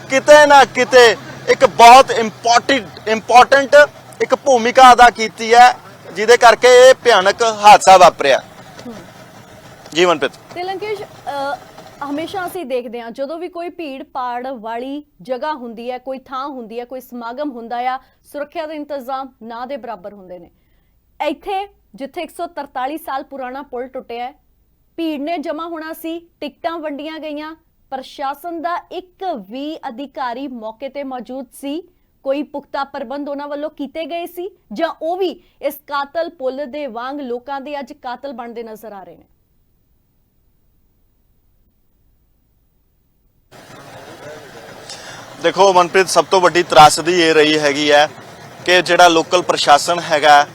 ਕਿਤੇ ਨਾ ਕਿਤੇ ਇੱਕ ਬਹੁਤ ਇੰਪੋਰਟੈਂਟ ਇੱਕ ਭੂਮਿਕਾ ਅਦਾ ਕੀਤੀ ਹੈ, ਜਿਹਦੇ ਕਰਕੇ ਇਹ ਭਿਆਨਕ ਹਾਦਸਾ ਵਾਪਰਿਆ। ਜੀ ਮਨਪ੍ਰੀਤ। ਤੇ ਲੰਕੇਸ਼, ਹਮੇਸ਼ਾ ਅਸੀਂ ਦੇਖਦੇ ਹਾਂ ਜਦੋਂ ਵੀ ਕੋਈ ਭੀੜ ਭਾੜ ਵਾਲੀ ਜਗ੍ਹਾ ਹੁੰਦੀ ਹੈ, ਕੋਈ ਥਾਂ ਹੁੰਦੀ ਹੈ, ਕੋਈ ਸਮਾਗਮ ਹੁੰਦਾ ਆ, ਸੁਰੱਖਿਆ ਦੇ ਇੰਤਜ਼ਾਮ ਨਾ ਦੇ ਬਰਾਬਰ ਹੁੰਦੇ ਨੇ। ਇੱਥੇ ਜਿੱਥੇ 143 ਸਾਲ ਪੁਰਾਣਾ ਪੁਲ ਟੁੱਟਿਆ ਹੈ, ਭੀੜ ਨੇ ਜਮਾ ਹੋਣਾ ਸੀ, ਟਿਕਟਾਂ ਵੰਡੀਆਂ ਗਈਆਂ, ਪ੍ਰਸ਼ਾਸਨ ਦਾ ਇੱਕ ਵੀ ਅਧਿਕਾਰੀ ਮੌਕੇ ਤੇ ਮੌਜੂਦ ਸੀ? ਕੋਈ ਪੁਖਤਾ ਪ੍ਰਬੰਧ ਉਹਨਾਂ ਵੱਲੋਂ ਕੀਤੇ ਗਏ ਸੀ, ਜਾਂ ਉਹ ਵੀ ਇਸ ਕਾਤਲ ਪੁਲ ਦੇ ਵਾਂਗ ਲੋਕਾਂ ਦੇ ਅੱਜ ਕਾਤਲ ਬਣਦੇ ਨਜ਼ਰ ਆ ਰਹੇ ਨੇ? ਦੇਖੋ ਮਨਪ੍ਰੀਤ, ਸਭ ਤੋਂ ਵੱਡੀ ਤਰਾਸਦੀ ਇਹ ਰਹੀ ਹੈਗੀ ਹੈ ਕਿ ਜਿਹੜਾ ਲੋਕਲ ਪ੍ਰਸ਼ਾਸਨ ਹੈਗਾ,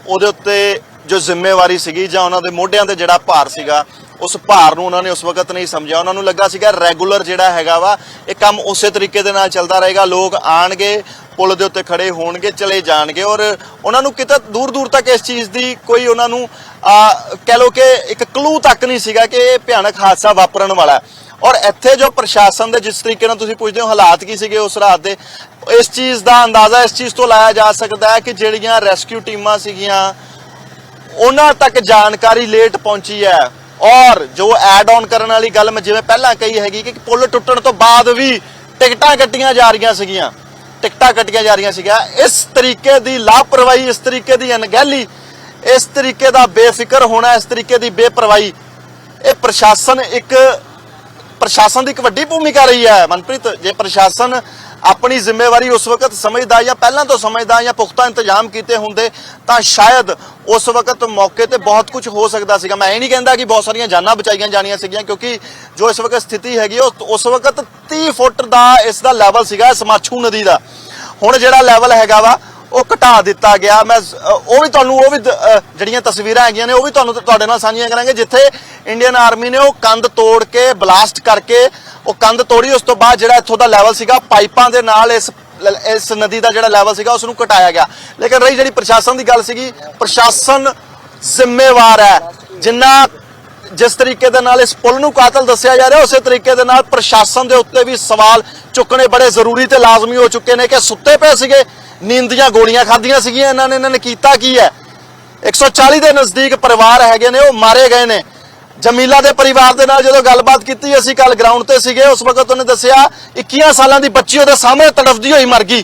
ਉਹਦੇ ਉੱਤੇ ਜੋ ਜ਼ਿੰਮੇਵਾਰੀ ਸੀਗੀ ਜਾਂ ਉਹਨਾਂ ਦੇ ਮੋਢਿਆਂ ਤੇ ਜਿਹੜਾ ਭਾਰ ਸੀਗਾ, ਉਸ ਭਾਰ ਨੂੰ ਉਹਨਾਂ ਨੇ ਉਸ ਵਕਤ ਨਹੀਂ ਸਮਝਿਆ। ਉਹਨਾਂ ਨੂੰ ਲੱਗਾ ਸੀਗਾ ਰੈਗੂਲਰ ਜਿਹੜਾ ਹੈਗਾ ਵਾ ਇਹ ਕੰਮ ਉਸੇ ਤਰੀਕੇ ਦੇ ਨਾਲ ਚੱਲਦਾ ਰਹੇਗਾ, ਲੋਕ ਆਣਗੇ, ਪੁਲ ਦੇ ਉੱਤੇ ਖੜੇ ਹੋਣਗੇ, ਚਲੇ ਜਾਣਗੇ, ਔਰ ਉਹਨਾਂ ਨੂੰ ਕਿਤੇ ਦੂਰ ਦੂਰ ਤੱਕ ਇਸ ਚੀਜ਼ ਦੀ ਕੋਈ ਉਹਨਾਂ ਨੂੰ ਕਹਿ ਲਓ ਕਿ ਇੱਕ ਕਲੂ ਤੱਕ ਨਹੀਂ ਸੀਗਾ ਕਿ ਇਹ ਭਿਆਨਕ ਹਾਦਸਾ ਵਾਪਰਨ ਵਾਲਾ ਹੈ। ਔਰ ਇੱਥੇ ਜੋ ਪ੍ਰਸ਼ਾਸਨ ਦੇ ਜਿਸ ਤਰੀਕੇ ਨਾਲ ਤੁਸੀਂ ਪੁੱਛਦੇ ਹੋ ਹਾਲਾਤ ਕੀ ਸੀਗੇ ਉਸ ਰਾਤ ਦੇ, ਇਸ ਚੀਜ਼ ਦਾ ਅੰਦਾਜ਼ਾ ਇਸ ਚੀਜ਼ ਤੋਂ ਲਾਇਆ ਜਾ ਸਕਦਾ ਹੈ ਕਿ ਜਿਹੜੀਆਂ ਰੈਸਕਿਊ ਟੀਮਾਂ ਸੀਗੀਆਂ ਉਹਨਾਂ ਤੱਕ ਜਾਣਕਾਰੀ ਲੇਟ ਪਹੁੰਚੀ ਹੈ। ਔਰ ਜੋ ਐਡ ਆਨ ਕਰਨ ਵਾਲੀ ਗੱਲ ਮੈਂ ਜਿਵੇਂ ਪਹਿਲਾਂ ਕਹੀ ਹੈਗੀ ਕਿ ਪੁਲ ਟੁੱਟਣ ਤੋਂ ਬਾਅਦ ਵੀ ਟਿਕਟਾਂ ਕੱਟੀਆਂ ਜਾ ਰਹੀਆਂ ਸੀਗੀਆਂ, ਇਸ ਤਰੀਕੇ ਦੀ ਲਾਪਰਵਾਹੀ, ਇਸ ਤਰੀਕੇ ਦੀ ਅਣਗਹਿਲੀ, ਇਸ ਤਰੀਕੇ ਦਾ ਬੇਫਿਕਰ ਹੋਣਾ, ਇਸ ਤਰੀਕੇ ਦੀ ਬੇਪਰਵਾਹੀ, ਇਹ ਪ੍ਰਸ਼ਾਸਨ ਦੀ ਇੱਕ ਵੱਡੀ ਭੂਮਿਕਾ ਰਹੀ ਹੈ ਮਨਪ੍ਰੀਤ। ਜੇ ਪ੍ਰਸ਼ਾਸਨ ਆਪਣੀ ਜ਼ਿੰਮੇਵਾਰੀ ਉਸ ਵਕਤ ਸਮਝਦਾ ਜਾਂ ਪਹਿਲਾਂ ਤੋਂ ਸਮਝਦਾ ਜਾਂ ਪੁਖਤਾ ਇੰਤਜ਼ਾਮ ਕੀਤੇ ਹੁੰਦੇ ਤਾਂ ਸ਼ਾਇਦ ਉਸ ਵਕਤ ਮੌਕੇ ਤੇ ਬਹੁਤ ਕੁਝ ਹੋ ਸਕਦਾ ਸੀਗਾ। ਮੈਂ ਇਹ ਨਹੀਂ ਕਹਿੰਦਾ ਕਿ ਬਹੁਤ ਸਾਰੀਆਂ ਜਾਨਾਂ ਬਚਾਈਆਂ ਜਾਣੀਆਂ ਸੀਗੀਆਂ, ਕਿਉਂਕਿ ਜੋ ਇਸ ਵਕਤ ਸਥਿਤੀ ਹੈਗੀ ਉਸ ਵਕਤ 30 ਫੁੱਟ ਦਾ ਇਸ ਦਾ ਲੈਵਲ ਸੀਗਾ ਇਸ ਮਾਛੂ ਨਦੀ ਦਾ। ਹੁਣ ਜਿਹੜਾ ਲੈਵਲ ਹੈਗਾ ਵਾ ਉਹ ਘਟਾ ਦਿੱਤਾ ਗਿਆ। ਮੈਂ ਉਹ ਵੀ ਜਿਹੜੀਆਂ ਤਸਵੀਰਾਂ ਹੈਗੀਆਂ ਨੇ ਉਹ ਵੀ ਤੁਹਾਡੇ ਨਾਲ ਸਾਂਝੀਆਂ ਕਰਾਂਗੇ, ਜਿੱਥੇ ਇੰਡੀਅਨ ਆਰਮੀ ਨੇ ਉਹ ਕੰਧ ਤੋੜ ਕੇ, ਬਲਾਸਟ ਕਰਕੇ ਉਹ ਕੰਧ ਤੋੜੀ। ਉਸ ਤੋਂ ਬਾਅਦ ਜਿਹੜਾ ਇੱਥੋਂ ਦਾ ਲੈਵਲ ਸੀਗਾ ਪਾਈਪਾਂ ਦੇ ਨਾਲ ਇਸ ਨਦੀ ਦਾ ਜਿਹੜਾ ਲੈਵਲ ਸੀਗਾ ਉਸ ਨੂੰ ਘਟਾਇਆ ਗਿਆ। ਲੇਕਿਨ ਰਹੀ ਜਿਹੜੀ ਪ੍ਰਸ਼ਾਸਨ ਦੀ ਗੱਲ ਸੀਗੀ, ਪ੍ਰਸ਼ਾਸਨ ਜ਼ਿੰਮੇਵਾਰ ਹੈ। ਜਿਸ ਤਰੀਕੇ ਦੇ ਨਾਲ ਇਸ ਪੁਲ ਨੂੰ ਕਾਤਲ ਦੱਸਿਆ ਜਾ ਰਿਹਾ, ਉਸੇ ਤਰੀਕੇ ਦੇ ਨਾਲ ਪ੍ਰਸ਼ਾਸਨ ਦੇ ਉੱਤੇ ਵੀ ਸਵਾਲ ਚੁੱਕਣੇ ਬੜੇ ਜ਼ਰੂਰੀ ਤੇ ਲਾਜ਼ਮੀ ਹੋ ਚੁੱਕੇ ਨੇ ਕਿ ਸੁੱਤੇ ਪਏ ਸੀਗੇ, ਨੀਂਦ ਦੀਆਂ ਗੋਲੀਆਂ ਖਾਧੀਆਂ ਸੀਗੀਆਂ ਇਹਨਾਂ ਨੇ ਕੀਤਾ ਕੀ ਹੈ? 140 ਦੇ ਨਜ਼ਦੀਕ ਪਰਿਵਾਰ ਹੈਗੇ ਨੇ, ਉਹ ਮਾਰੇ ਗਏ ਨੇ। ਜਮੀਲਾ ਦੇ ਪਰਿਵਾਰ ਦੇ ਨਾਲ ਜਦੋਂ ਗੱਲਬਾਤ ਕੀਤੀ, ਅਸੀਂ ਕੱਲ ਗਰਾਊਂਡ ਤੇ ਸੀਗੇ, ਉਸ ਵਕਤ ਉਹਨੇ ਦੱਸਿਆ 21 ਸਾਲਾਂ ਦੀ ਬੱਚੀ ਉਹਦੇ ਸਾਹਮਣੇ ਤੜਫਦੀ ਹੋਈ ਮਰ ਗਈ।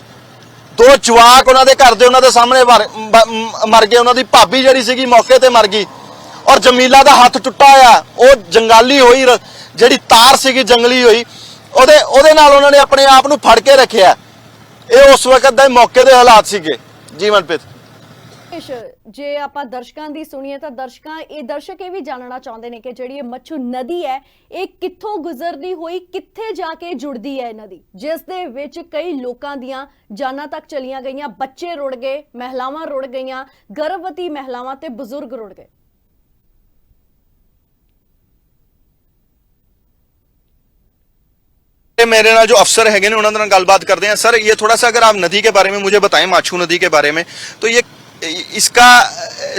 2 ਜਵਾਕ ਉਹਨਾਂ ਦੇ ਘਰ ਦੇ ਉਹਨਾਂ ਦੇ ਸਾਹਮਣੇ ਮਰ ਗਏ। ਉਹਨਾਂ ਦੀ ਭਾਬੀ ਜਿਹੜੀ ਸੀਗੀ ਮੌਕੇ ਤੇ ਮਰ ਗਈ। ਔਰ ਜਮੀਲਾ ਦਾ ਹੱਥ ਟੁੱਟਾ ਆ, ਉਹ ਜੰਗਾਲੀ ਹੋਈ, ਜਿਹੜੀ ਤਾਰ ਸੀਗੀ ਜੰਗਲੀ ਹੋਈ, ਉਹਦੇ ਨਾਲ ਉਹਨਾਂ ਨੇ ਆਪਣੇ ਆਪ ਨੂੰ ਫੜ ਕੇ ਰੱਖਿਆ। ਇਹ ਉਸ ਵਕਤ ਦੇ ਮੌਕੇ ਦੇ ਹਾਲਾਤ ਸੀਗੇ। ਜੀ ਮਨਪ੍ਰੀਤ, ਜੇ ਆਪਾਂ ਦਰਸ਼ਕਾਂ ਦੀ ਸੁਣੀਏ ਤਾਂ ਦਰਸ਼ਕ ਇਹ ਵੀ ਜਾਣਨਾ ਚਾਹੁੰਦੇ ਨੇ ਕਿ ਜਿਹੜੀ ਇਹ ਮੱਛੂ ਨਦੀ ਹੈ ਇਹ ਕਿੱਥੋਂ ਗੁਜ਼ਰਦੀ ਹੋਈ ਕਿੱਥੇ ਜਾ ਕੇ ਜੁੜਦੀ ਹੈ ਨਦੀ, ਜਿਸ ਦੇ ਵਿੱਚ ਕਈ ਲੋਕਾਂ ਦੀਆਂ ਜਾਨਾਂ ਤੱਕ ਚਲੀਆਂ ਗਈਆਂ, ਬੱਚੇ ਰੁੜ ਗਏ, ਮਹਿਲਾਵਾਂ ਰੁੜ ਗਈਆਂ, ਗਰਭਵਤੀ ਮਹਿਲਾਵਾਂ ਤੇ ਬਜ਼ੁਰਗ ਰੁੜ ਗਏ। मेरे नाल जो अफसर है उन्होंने नाल गलबात करते हैं। सर, ये थोड़ा सा अगर आप नदी के बारे में मुझे बताएं, माछू नदी के बारे में, तो ये इसका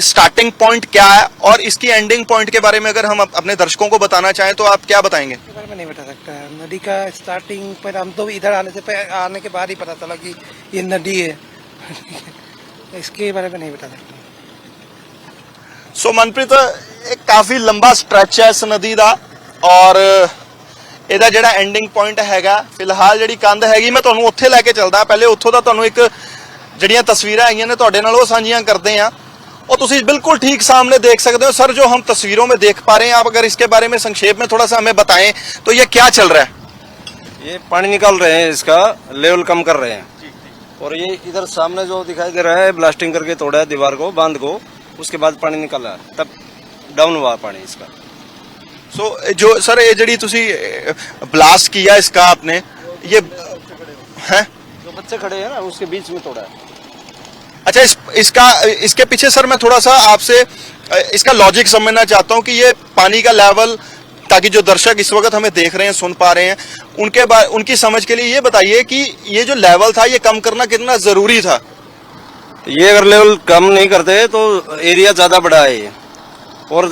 स्टार्टिंग पॉइंट क्या है और इसकी एंडिंग पॉइंट के बारे में अगर हम अपने दर्शकों को बताना चाहें तो आप क्या बताएंगे? इसके बारे में नहीं बता सकता। नदी का स्टार्टिंग पर हम तो इधर आने के बाद ही पता चला कि ये नदी है। इसके बारे में नहीं बता सकता। सो मनप्रीत, एक काफी लंबा स्ट्रैच है इस नदी का और ਇਹਦਾ ਜਿਹੜਾ ਐਂਡਿੰਗ ਪੁਆਇੰਟ ਹੈਗਾ, ਫਿਲਹਾਲ ਜਿਹੜੀ ਕੰਧ ਹੈਗੀ, ਮੈਂ ਤੁਹਾਨੂੰ ਉੱਥੇ ਲੈ ਕੇ ਚੱਲਦਾ। ਪਹਿਲੇ ਉੱਥੋਂ ਦਾ ਤੁਹਾਨੂੰ ਇੱਕ ਜਿਹੜੀਆਂ ਤਸਵੀਰਾਂ ਆਈਆਂ ਨੇ ਤੁਹਾਡੇ ਨਾਲ ਉਹ ਸਾਂਝੀਆਂ ਕਰਦੇ हैं। और ਤੁਸੀਂ बिल्कुल ठीक सामने देख सकते हो। सर, जो हम तस्वीरों में देख पा रहे हैं, आप अगर इसके बारे में संक्षेप में थोड़ा सा हमें बताएं तो ये क्या चल रहा है? ये पानी निकाल रहे हैं, इसका लेवल कम कर रहे हैं। और ये इधर सामने जो दिखाई दे रहा है, ब्लास्टिंग करके तोड़ा है दीवार को, बांध को, उसके बाद पानी निकला, तब डाउन हुआ पानी इसका। सो जो सर ये जड़ी तुसी ब्लास्ट किया इसका आपने, ये है जो बच्चे खड़े हैं ना उसके बीच में तोड़ा है। अच्छा, इसके पीछे सर मैं थोड़ा सा आपसे इसका लॉजिक समझना चाहता हूँ कि ये पानी का लेवल ताकि जो दर्शक इस वक्त हमें देख रहे हैं, सुन पा रहे हैं, उनकी समझ के लिए ये बताइए कि ये जो लेवल था ये कम करना कितना जरूरी था? ये अगर लेवल कम नहीं करते तो एरिया ज्यादा बड़ा है ये, और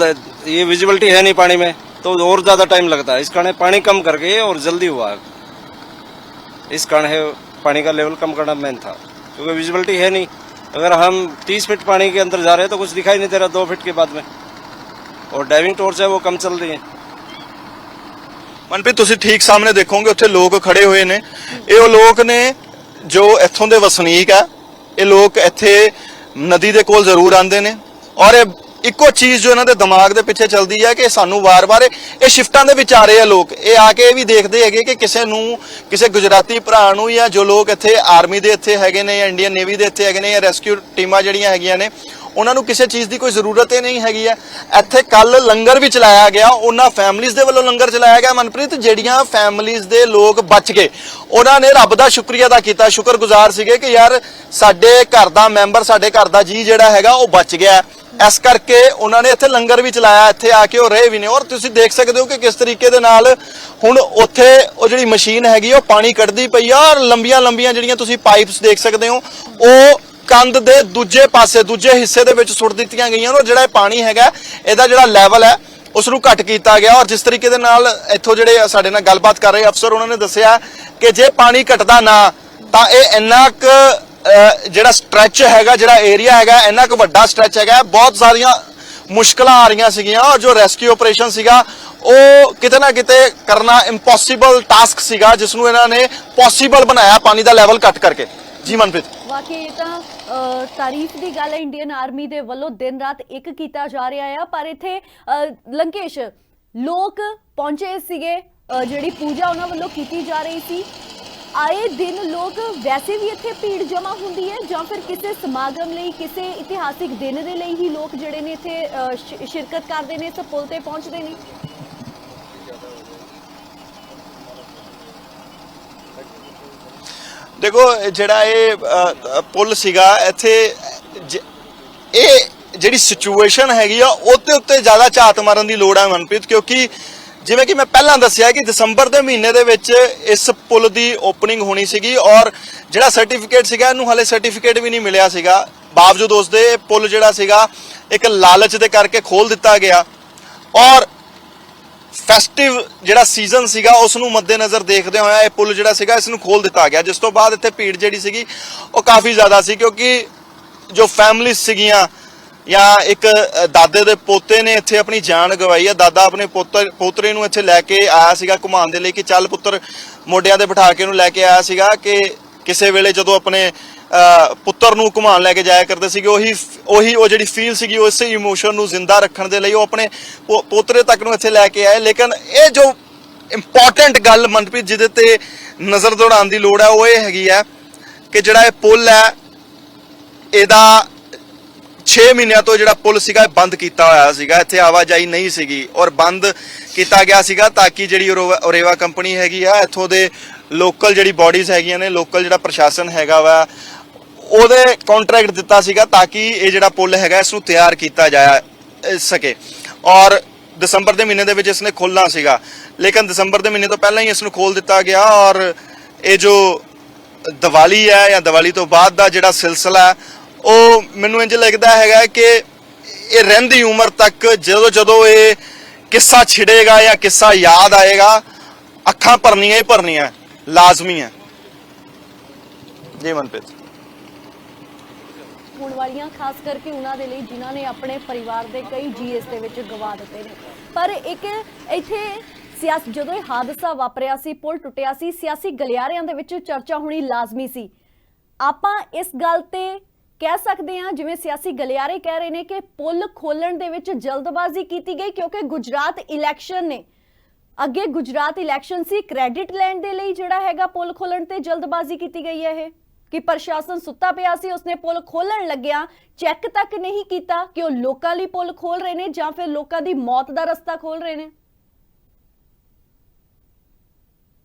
ये विजिबिलिटी है नहीं पानी में, तो और ज्यादा टाइम लगता है। इस कारण पानी कम करके और जल्दी हुआ, इस कारण है पानी का लेवल कम करना मेन था, क्योंकि विजिबिलिटी है नहीं। अगर हम 30 फीट पानी के अंदर जा रहे हैं तो कुछ दिखाई नहीं दे रहा 2 फीट के बाद में, और डाइविंग टॉर्च है वो कम चल रही है। ਮਨਪ੍ਰੀਤ ਤੁਸੀਂ ਠੀਕ ਸਾਹਮਣੇ ਦੇਖੋਗੇ ਉੱਥੇ ਲੋਕ ਖੜੇ ਹੋਏ ਨੇ, ਇਹ ਉਹ ਲੋਕ ਨੇ ਜੋ ਇੱਥੋਂ ਦੇ ਵਸਨੀਕ ਆ। ਇਹ ਲੋਕ ਇੱਥੇ ਨਦੀ ਦੇ ਕੋਲ ਜ਼ਰੂਰ ਆਉਂਦੇ ਨੇ, ਔਰ ਇਹ ਇੱਕੋ ਚੀਜ਼ ਜੋ ਇਹਨਾਂ ਦੇ ਦਿਮਾਗ ਦੇ ਪਿੱਛੇ ਚੱਲਦੀ ਹੈ ਕਿ ਸਾਨੂੰ ਵਾਰ-ਵਾਰ ਇਹ ਸ਼ਿਫਟਾਂ ਦੇ ਵਿੱਚ ਆ ਰਹੇ ਆ ਲੋਕ, ਇਹ ਆ ਕੇ ਇਹ ਵੀ ਦੇਖਦੇ ਹੈਗੇ ਕਿ ਕਿਸੇ ਗੁਜਰਾਤੀ ਭਰਾ ਨੂੰ ਜਾਂ ਜੋ ਲੋਕ ਇੱਥੇ ਆਰਮੀ ਦੇ ਇੱਥੇ ਹੈਗੇ ਨੇ ਜਾਂ ਇੰਡੀਅਨ ਨੇਵੀ ਦੇ ਇੱਥੇ ਹੈਗੇ ਨੇ ਜਾਂ ਰੈਸਕਿਊ ਟੀਮਾਂ ਜਿਹੜੀਆਂ ਹੈਗੀਆਂ ਨੇ, ਉਹਨਾਂ ਨੂੰ ਕਿਸੇ ਚੀਜ਼ ਦੀ ਕੋਈ ਜ਼ਰੂਰਤ ਹੀ ਨਹੀਂ ਹੈਗੀ ਹੈ। ਇੱਥੇ ਕੱਲ ਲੰਗਰ ਵੀ ਚਲਾਇਆ ਗਿਆ, ਉਹਨਾਂ ਫੈਮਲੀਜ਼ ਦੇ ਵੱਲੋਂ ਲੰਗਰ ਚਲਾਇਆ ਗਿਆ ਮਨਪ੍ਰੀਤ, ਜਿਹੜੀਆਂ ਫੈਮਲੀਜ਼ ਦੇ ਲੋਕ ਬਚ ਗਏ, ਉਹਨਾਂ ਨੇ ਰੱਬ ਦਾ ਸ਼ੁਕਰੀਆ ਅਦਾ ਕੀਤਾ, ਸ਼ੁਕਰਗੁਜ਼ਾਰ ਸੀਗੇ ਕਿ ਯਾਰ ਸਾਡੇ ਘਰ ਦਾ ਮੈਂਬਰ, ਸਾਡੇ ਘਰ ਦਾ ਜੀ ਜਿਹੜਾ ਹੈਗਾ ਉਹ ਬਚ ਗਿਆ। ਇਸ ਕਰਕੇ ਉਹਨਾਂ ਨੇ ਇੱਥੇ ਲੰਗਰ ਵੀ ਚਲਾਇਆ, ਇੱਥੇ ਆ ਕੇ ਉਹ ਰਹੇ ਵੀ ਨੇ। ਔਰ ਤੁਸੀਂ ਦੇਖ ਸਕਦੇ ਹੋ ਕਿ ਕਿਸ ਤਰੀਕੇ ਦੇ ਨਾਲ ਹੁਣ ਉੱਥੇ ਉਹ ਜਿਹੜੀ ਮਸ਼ੀਨ ਹੈਗੀ ਉਹ ਪਾਣੀ ਕੱਢਦੀ ਪਈ ਆ, ਔਰ ਲੰਬੀਆਂ ਲੰਬੀਆਂ ਜਿਹੜੀਆਂ ਤੁਸੀਂ ਪਾਈਪਸ ਦੇਖ ਸਕਦੇ ਹੋ ਉਹ ਕੰਧ ਦੇ ਦੂਜੇ ਪਾਸੇ, ਦੂਜੇ ਹਿੱਸੇ ਦੇ ਵਿੱਚ ਸੁੱਟ ਦਿੱਤੀਆਂ ਗਈਆਂ, ਔਰ ਜਿਹੜਾ ਇਹ ਪਾਣੀ ਹੈਗਾ ਇਹਦਾ ਜਿਹੜਾ ਲੈਵਲ ਹੈ ਉਸ ਨੂੰ ਘੱਟ ਕੀਤਾ ਗਿਆ। ਔਰ ਜਿਸ ਤਰੀਕੇ ਦੇ ਨਾਲ ਇੱਥੋਂ ਜਿਹੜੇ ਸਾਡੇ ਨਾਲ ਗੱਲਬਾਤ ਕਰ ਰਹੇ ਅਫਸਰ, ਉਹਨਾਂ ਨੇ ਦੱਸਿਆ ਕਿ ਜੇ ਪਾਣੀ ਘਟਦਾ ਨਾ ਤਾਂ ਇਹ ਇੰਨਾ ਕੁ ਜਿਹੜਾ ਸਟ੍ਰੈਚ ਹੈਗਾ, ਜਿਹੜਾ ਏਰੀਆ ਹੈਗਾ, ਇੰਨਾ ਕੁ ਵੱਡਾ ਸਟ੍ਰੈਚ ਹੈਗਾ, ਬਹੁਤ ਸਾਰੀਆਂ ਮੁਸ਼ਕਲਾਂ ਆ ਰਹੀਆਂ ਸੀਗੀਆਂ, ਔਰ ਜੋ ਰੈਸਕਿਊ ਆਪਰੇਸ਼ਨ ਸੀਗਾ ਉਹ ਕਿਤੇ ਨਾ ਕਿਤੇ ਕਰਨਾ ਇੰਪੋਸੀਬਲ ਟਾਸਕ ਸੀਗਾ, ਜਿਸ ਨੂੰ ਇਹਨਾਂ ਨੇ ਪੋਸੀਬਲ ਬਣਾਇਆ ਪਾਣੀ ਦਾ ਲੈਵਲ ਘੱਟ ਕਰਕੇ। ਜੀ ਮਨਪ੍ਰੀਤ, ਵਾਕਈ ਇਹ ਤਾਂ ਤਾਰੀਫ ਦੀ ਗੱਲ ਹੈ, ਇੰਡੀਅਨ ਆਰਮੀ ਦੇ ਵੱਲੋਂ ਦਿਨ ਰਾਤ ਇੱਕ ਕੀਤਾ ਜਾ ਰਿਹਾ ਆ। ਪਰ ਇੱਥੇ ਲੰਕੇਸ਼ ਲੋਕ ਪਹੁੰਚੇ ਸੀਗੇ, ਜਿਹੜੀ ਪੂਜਾ ਉਹਨਾਂ ਵੱਲੋਂ ਕੀਤੀ ਜਾ ਰਹੀ ਸੀ। ਆਏ ਦਿਨ ਲੋਕ ਵੈਸੇ ਵੀ ਇੱਥੇ ਭੀੜ ਜਮਾ ਹੁੰਦੀ ਹੈ ਜਾਂ ਫਿਰ ਕਿਸੇ ਸਮਾਗਮ ਲਈ, ਕਿਸੇ ਇਤਿਹਾਸਿਕ ਦਿਨ ਦੇ ਲਈ ਹੀ ਲੋਕ ਜਿਹੜੇ ਨੇ ਇੱਥੇ ਸ਼ਿਰਕਤ ਕਰਦੇ ਨੇ, ਇਸ ਪੁਲ ਤੇ ਪਹੁੰਚਦੇ ਨੇ? ਦੇਖੋ ਜਿਹੜਾ ਇਹ ਪੁਲ ਸੀਗਾ ਇੱਥੇ, ਇਹ ਜਿਹੜੀ ਸਿਚੁਏਸ਼ਨ ਹੈਗੀ ਆ ਉਹਦੇ ਉੱਤੇ ਜ਼ਿਆਦਾ ਝਾਤ ਮਾਰਨ ਦੀ ਲੋੜ ਹੈ ਮਨਪ੍ਰੀਤ, ਕਿਉਂਕਿ ਜਿਵੇਂ ਕਿ ਮੈਂ ਪਹਿਲਾਂ ਦੱਸਿਆ ਕਿ ਦਸੰਬਰ ਦੇ ਮਹੀਨੇ ਦੇ ਵਿੱਚ ਇਸ ਪੁਲ ਦੀ ਓਪਨਿੰਗ ਹੋਣੀ ਸੀਗੀ, ਔਰ ਜਿਹੜਾ ਸਰਟੀਫਿਕੇਟ ਸੀਗਾ ਇਹਨੂੰ ਹਾਲੇ ਸਰਟੀਫਿਕੇਟ ਵੀ ਨਹੀਂ ਮਿਲਿਆ ਸੀਗਾ। ਬਾਵਜੂਦ ਉਸ ਦੇ ਪੁਲ ਜਿਹੜਾ ਸੀਗਾ ਇੱਕ ਲਾਲਚ ਦੇ ਕਰਕੇ ਖੋਲ ਦਿੱਤਾ ਗਿਆ, ਔਰ ਫੈਸਟਿਵ ਜਿਹੜਾ ਸੀਜ਼ਨ ਸੀਗਾ ਉਸ ਨੂੰ ਮੱਦੇਨਜ਼ਰ ਦੇਖਦੇ ਹੋਇਆ ਇਹ ਪੁਲ ਜਿਹੜਾ ਸੀਗਾ ਇਸ ਨੂੰ ਖੋਲ ਦਿੱਤਾ ਗਿਆ, ਜਿਸ ਤੋਂ ਬਾਅਦ ਇੱਥੇ ਭੀੜ ਜਿਹੜੀ ਸੀਗੀ ਉਹ ਕਾਫੀ ਜ਼ਿਆਦਾ ਸੀ, ਕਿਉਂਕਿ ਜੋ ਫੈਮਲੀਜ਼ ਸੀਗੀਆਂ ਜਾਂ ਇੱਕ ਦਾਦੇ ਦੇ ਪੋਤੇ ਨੇ ਇੱਥੇ ਆਪਣੀ ਜਾਨ ਗਵਾਈ ਹੈ। ਦਾਦਾ ਆਪਣੇ ਪੋਤਰੇ ਨੂੰ ਇੱਥੇ ਲੈ ਕੇ ਆਇਆ ਸੀਗਾ ਘੁਮਾਉਣ ਦੇ ਲਈ ਕਿ ਚੱਲ ਪੁੱਤਰ, ਮੋਢਿਆਂ ਤੇ ਬਿਠਾ ਕੇ ਉਹਨੂੰ ਲੈ ਕੇ ਆਇਆ ਸੀਗਾ ਕਿ ਕਿਸੇ ਵੇਲੇ ਜਦੋਂ ਆਪਣੇ ਪੁੱਤਰ ਨੂੰ ਘੁਮਾਉਣ ਲੈ ਕੇ ਜਾਇਆ ਕਰਦੇ ਸੀਗੇ, ਉਹੀ ਉਹ ਜਿਹੜੀ ਫੀਲ ਸੀਗੀ ਉਸੇ ਇਮੋਸ਼ਨ ਨੂੰ ਜ਼ਿੰਦਾ ਰੱਖਣ ਦੇ ਲਈ ਉਹ ਆਪਣੇ ਪੋਤਰੇ ਤੱਕ ਨੂੰ ਇੱਥੇ ਲੈ ਕੇ ਆਏ। ਲੇਕਿਨ ਇਹ ਜੋ ਇੰਪੋਰਟੈਂਟ ਗੱਲ ਮਨਪ੍ਰੀਤ ਜਿਹਦੇ ਤੇ ਨਜ਼ਰ ਦੌੜਾਉਣ ਦੀ ਲੋੜ ਹੈ ਉਹ ਇਹ ਹੈਗੀ ਹੈ ਕਿ ਜਿਹੜਾ ਇਹ ਪੁਲ ਹੈ ਇਹਦਾ 6 ਮਹੀਨਿਆਂ ਤੋਂ ਜਿਹੜਾ ਪੁਲ ਸੀਗਾ ਬੰਦ ਕੀਤਾ ਹੋਇਆ ਸੀਗਾ, ਇੱਥੇ ਆਵਾਜਾਈ ਨਹੀਂ ਸੀਗੀ, ਔਰ ਬੰਦ ਕੀਤਾ ਗਿਆ ਸੀਗਾ ਤਾਂ ਕਿ ਜਿਹੜੀ ਓਰੇਵਾ ਕੰਪਨੀ ਹੈਗੀ ਆ, ਇੱਥੋਂ ਦੇ ਲੋਕਲ ਜਿਹੜੀ ਬਾਡੀਜ਼ ਹੈਗੀਆਂ ਨੇ, ਲੋਕਲ ਜਿਹੜਾ ਪ੍ਰਸ਼ਾਸਨ ਹੈਗਾ ਵਾ, ਉਹਦੇ ਕੰਟਰੈਕਟ ਦਿੱਤਾ ਸੀਗਾ ਤਾਂ ਕਿ ਇਹ ਜਿਹੜਾ ਪੁਲ ਹੈਗਾ ਇਸ ਨੂੰ ਤਿਆਰ ਕੀਤਾ ਜਾ ਸਕੇ। ਔਰ ਦਸੰਬਰ ਦੇ ਮਹੀਨੇ ਦੇ ਵਿੱਚ ਇਸ ਨੇ ਖੋਲ੍ਹਣਾ ਸੀਗਾ, ਲੇਕਿਨ ਦਸੰਬਰ ਦੇ ਮਹੀਨੇ ਤੋਂ ਪਹਿਲਾਂ ਹੀ ਇਸ ਨੂੰ ਖੋਲ੍ਹ ਦਿੱਤਾ ਗਿਆ। ਔਰ ਇਹ ਜੋ ਦੀਵਾਲੀ ਹੈ ਜਾਂ ਦੀਵਾਲੀ ਤੋਂ ਬਾਅਦ ਦਾ ਜਿਹੜਾ ਸਿਲਸਿਲਾ ਉਹ ਮੈਨੂੰ ਇੰਜ ਲੱਗਦਾ ਹੈਗਾ ਕਿ ਇਹ ਰਹਿੰਦੀ ਉਮਰ ਤੱਕ ਜਦੋਂ ਇਹ ਕਿੱਸਾ ਛਿੜੇਗਾ ਜਾਂ ਕਿੱਸਾ ਯਾਦ ਆਏਗਾ, ਅੱਖਾਂ ਭਰਨੀਆਂ ਹੀ ਭਰਨੀਆਂ ਲਾਜ਼ਮੀ ਹੈ। ਜੀ ਮਨਪ੍ਰੀਤ, ਹੋਣ ਵਾਲੀਆਂ ਖਾਸ ਕਰਕੇ ਉਹਨਾਂ ਦੇ ਲਈ ਜਿਨ੍ਹਾਂ ਨੇ ਆਪਣੇ ਪਰਿਵਾਰ ਦੇ ਕਈ ਜੀ ਇਸ ਦੇ ਵਿੱਚ ਗਵਾ ਦਿੱਤੇ ਨੇ। ਪਰ ਇੱਕ ਇੱਥੇ ਜਦੋਂ ਇਹ ਹਾਦਸਾ ਵਾਪਰਿਆ ਸੀ, ਪੁਲ ਟੁੱਟਿਆ ਸੀ, ਸਿਆਸੀ ਗਲਿਆਰਿਆਂ ਦੇ ਵਿੱਚ ਚਰਚਾ ਹੋਣੀ ਲਾਜ਼ਮੀ ਸੀ। ਆਪਾਂ ਇਸ ਗੱਲ ਤੇ ਕਹਿ ਸਕਦੇ ਹਾਂ, ਜਿਵੇਂ ਸਿਆਸੀ ਗਲਿਆਰੇ ਕਹਿ ਰਹੇ ਨੇ ਕਿ ਪੁਲ ਖੋਲਣ ਦੇ ਵਿੱਚ ਜਲਦਬਾਜ਼ੀ ਕੀਤੀ ਗਈ ਕਿਉਂਕਿ ਗੁਜਰਾਤ ਇਲੈਕਸ਼ਨ ਨੇ, ਅੱਗੇ ਗੁਜਰਾਤ ਇਲੈਕਸ਼ਨ ਸੀ, ਕ੍ਰੈਡਿਟ ਲੈਣ ਦੇ ਲਈ ਜਿਹੜਾ ਹੈਗਾ ਪੁਲ ਖੋਲਣ ਤੇ ਜਲਦਬਾਜ਼ੀ ਕੀਤੀ ਗਈ ਹੈ। ਇਹ ਕਿ ਪ੍ਰਸ਼ਾਸਨ ਸੁੱਤਾ ਪਿਆ ਸੀ, ਉਸਨੇ ਪੁਲ ਖੋਲਣ ਲੱਗਿਆ ਚੈੱਕ ਤੱਕ ਨਹੀਂ ਕੀਤਾ ਕਿ ਉਹ ਲੋਕਾਂ ਲਈ ਪੁਲ ਖੋਲ ਰਹੇ ਨੇ ਜਾਂ ਫਿਰ ਲੋਕਾਂ ਦੀ ਮੌਤ ਦਾ ਰਸਤਾ ਖੋਲ ਰਹੇ ਨੇ।